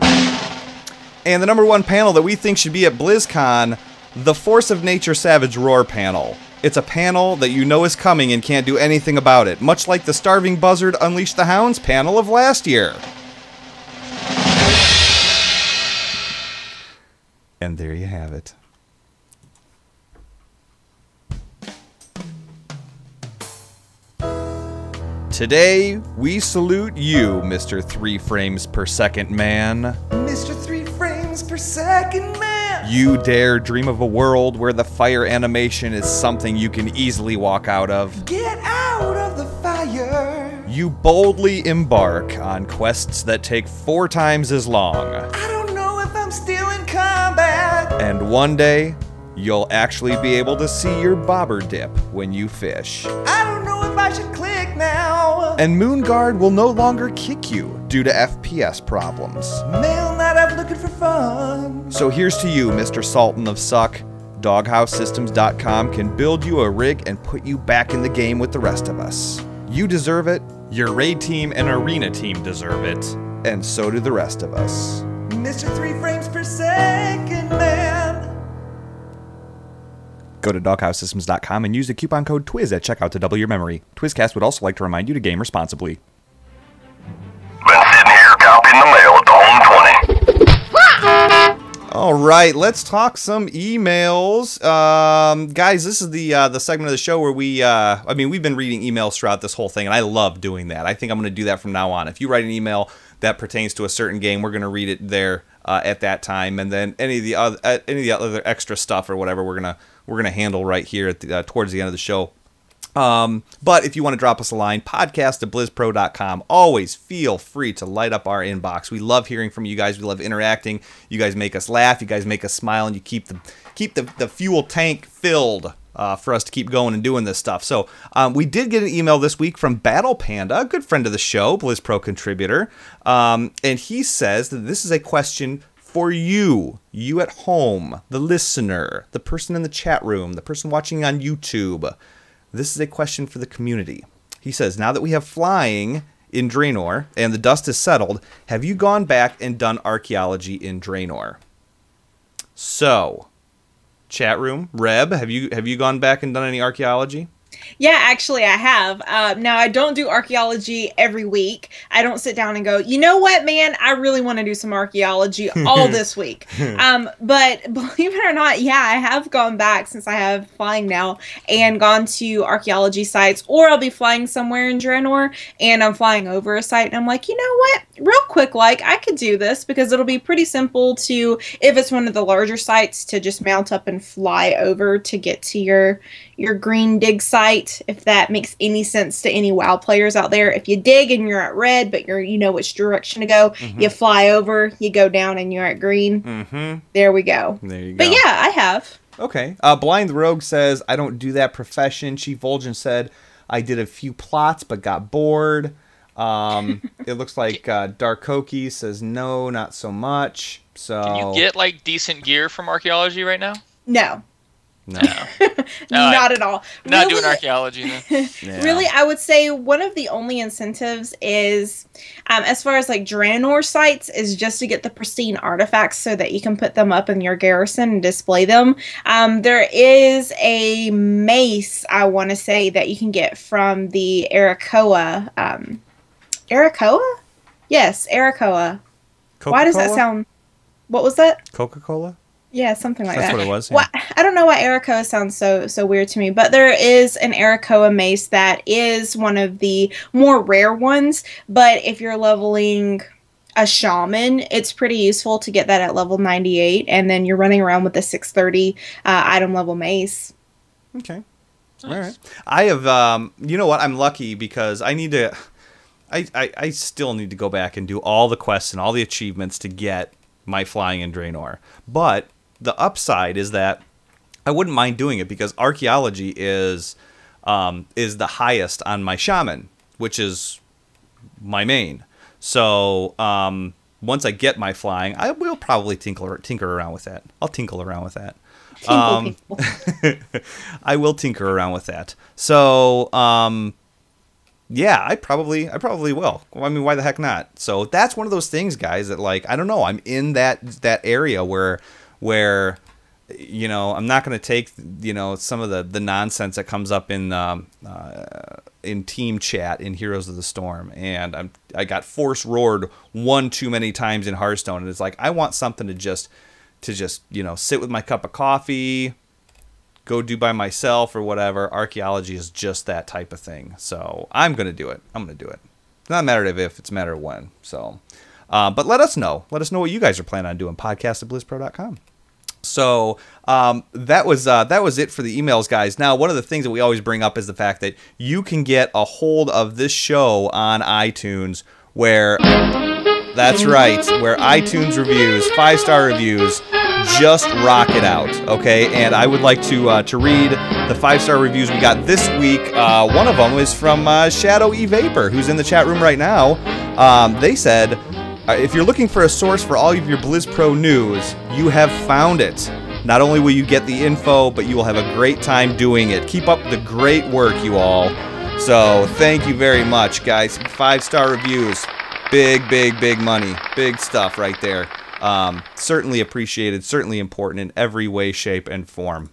And the number 1 panel that we think should be at BlizzCon, the Force of Nature Savage Roar panel. It's a panel that you know is coming and can't do anything about it, much like the Starving Buzzard Unleash the Hounds panel of last year. And there you have it. Today, we salute you, Mr. 3 frames per second man. Mr. 3 frames per second man! You dare dream of a world where the fire animation is something you can easily walk out of. Get out of the fire! You boldly embark on quests that take 4 times as long. I don't know if I'm still in combat! And one day, you'll actually be able to see your bobber dip when you fish. I don't know if I should click now! And Moonguard will no longer kick you due to FPS problems. Mail not out looking for fun. So here's to you, Mr. Sultan of Suck. DoghouseSystems.com can build you a rig and put you back in the game with the rest of us. You deserve it, your raid team and arena team deserve it, and so do the rest of us. Mr. 3 frames per second man. Go to DoghouseSystems.com and use the coupon code TWIZ at checkout to double your memory. Twizzcast would also like to remind you to game responsibly. Been sitting here copying the mail at the home 20. All right, let's talk some emails. Guys, this is the segment of the show where we've been reading emails throughout this whole thing, and I love doing that. I think I'm going to do that from now on. If you write an email that pertains to a certain game, we're going to read it there at that time, and then any of the other extra stuff or whatever we're gonna handle right here at towards the end of the show. But if you want to drop us a line, podcast@blizzpro.com. Always feel free to light up our inbox. We love hearing from you guys. We love interacting. You guys make us laugh. You guys make us smile, and you keep the fuel tank filled for us to keep going and doing this stuff. So we did get an email this week from Battle Panda, a good friend of the show, BlizzPro contributor, and he says that this is a question for you at home, the listener, the person in the chat room, the person watching on YouTube. This is a question for the community. He says, now that we have flying in Draenor and the dust is settled, have you gone back and done archaeology in Draenor? So, chat room, Reb, have you gone back and done any archaeology? Yeah, actually, I have. Now, I don't do archaeology every week. I don't sit down and go, you know what, man, I really want to do some archaeology all this week. But believe it or not, yeah, I have gone back since I have flying now and gone to archaeology sites, or I'll be flying somewhere in Draenor and I'm flying over a site and I'm like, you know what, real quick, like, I could do this because it'll be pretty simple to, if it's one of the larger sites, to just mount up and fly over to get to your green dig site, if that makes any sense to any WoW players out there. If you dig and you're at red, but you know which direction to go, you fly over, you go down, and you're at green. There we go. There you go. But yeah, I have. Okay. Blind Rogue says, I don't do that profession. Chief Vol'jin said, I did a few plots, but got bored. It looks like Dark Koki says, no, not so much. So can you get like decent gear from archaeology right now? No. No. Not at all. Not doing archaeology then. Yeah. Really, I would say one of the only incentives is, as far as like Draenor sites, is just to get the pristine artifacts so that you can put them up in your garrison and display them. There is a mace, I want to say, that you can get from the Arakoa. Arakoa? Yes, Arakoa. Why does that sound... What was that? Coca-Cola? Yeah, something like that. That's what it was. Yeah. Well, I don't know why Arakoa sounds so weird to me, but there is an Arakoa mace that is one of the more rare ones, but if you're leveling a shaman, it's pretty useful to get that at level 98, and then you're running around with the 630 item level mace. Okay. Nice. All right. I have, you know what, I'm lucky because I need to, I still need to go back and do all the quests and all the achievements to get my flying in Draenor. But the upside is that I wouldn't mind doing it because archaeology is the highest on my shaman, which is my main. So once I get my flying, I will probably tinker around with that. I'll tinkle around with that. I will tinker around with that. So yeah, I probably will. I mean, why the heck not? So that's one of those things, guys, that like, I don't know, I'm in that area where you know, I'm not going to take, you know, some of the nonsense that comes up in team chat in Heroes of the Storm, and I got force roared one too many times in Hearthstone, and it's like I want something to just you know, sit with my cup of coffee, go do by myself or whatever. Archaeology is just that type of thing. So I'm going to do it. I'm going to do it. It's not a matter of if, it's a matter of when. So, but let us know. Let us know what you guys are planning on doing. Podcast@blizzpro.com. So that was it for the emails, guys. Now, one of the things that we always bring up is the fact that you can get a hold of this show on iTunes, where that's right, where iTunes reviews, 5-star reviews, just rock it out, okay? And I would like to read the 5-star reviews we got this week. One of them is from Shadow E Vapor, who's in the chat room right now. They said, if you're looking for a source for all of your BlizzPro news, you have found it. Not only will you get the info, but you will have a great time doing it. Keep up the great work, you all. So thank you very much, guys. 5-star reviews. Big money. Big stuff right there. Certainly appreciated, certainly important in every way, shape, and form.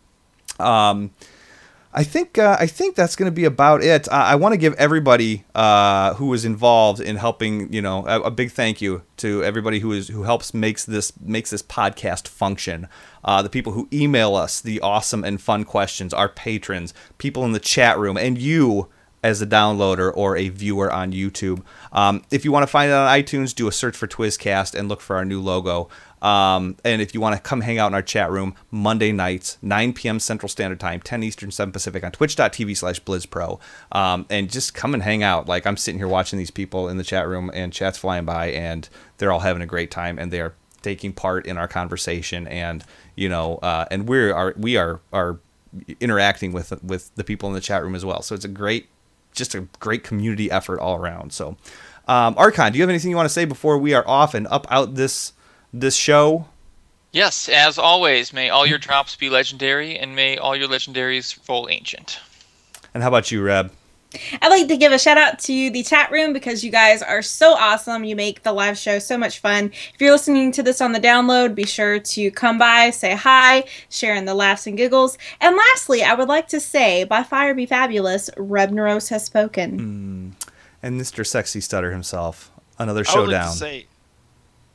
I think that's going to be about it. I want to give everybody who was involved in helping, you know, a big thank you to everybody who helps makes this podcast function. The people who email us the awesome and fun questions, our patrons, people in the chat room, and you as a downloader or a viewer on YouTube. If you want to find it on iTunes, do a search for Twizzcast and look for our new logo. And if you want to come hang out in our chat room Monday nights, 9 p.m. Central Standard Time, 10 Eastern, 7 Pacific on twitch.tv/BlizzPro. And just come and hang out. Like, I'm sitting here watching these people in the chat room, and chat's flying by, and they're all having a great time, and they're taking part in our conversation. And, you know, and we are interacting with the people in the chat room as well. So it's just a great community effort all around. So, Archon, do you have anything you want to say before we are off and up out this show? Yes, as always, may all your drops be legendary, and may all your legendaries roll ancient. And how about you, Reb? I'd like to give a shout out to the chat room because you guys are so awesome. You make the live show so much fun. If you're listening to this on the download, be sure to come by, say hi, share in the laughs and giggles. And lastly, I would like to say, by fire be fabulous, Reb Neros has spoken. And Mr. Sexy Stutter himself. Another I would like showdown. to say,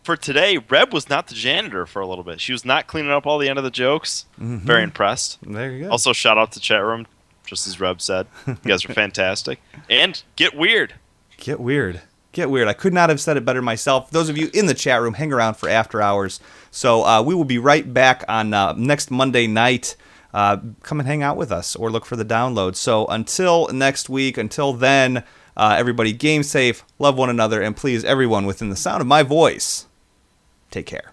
for today, Reb was not the janitor for a little bit. She was not cleaning up all the end of the jokes. Very impressed. There you go. Also, shout out to chat room, just as Reb said. You guys are fantastic. And get weird. Get weird. Get weird. I could not have said it better myself. Those of you in the chat room, hang around for after hours. So we will be right back on next Monday night. Come and hang out with us or look for the download. So until next week, until then, everybody game safe, love one another, and please, everyone within the sound of my voice, take care.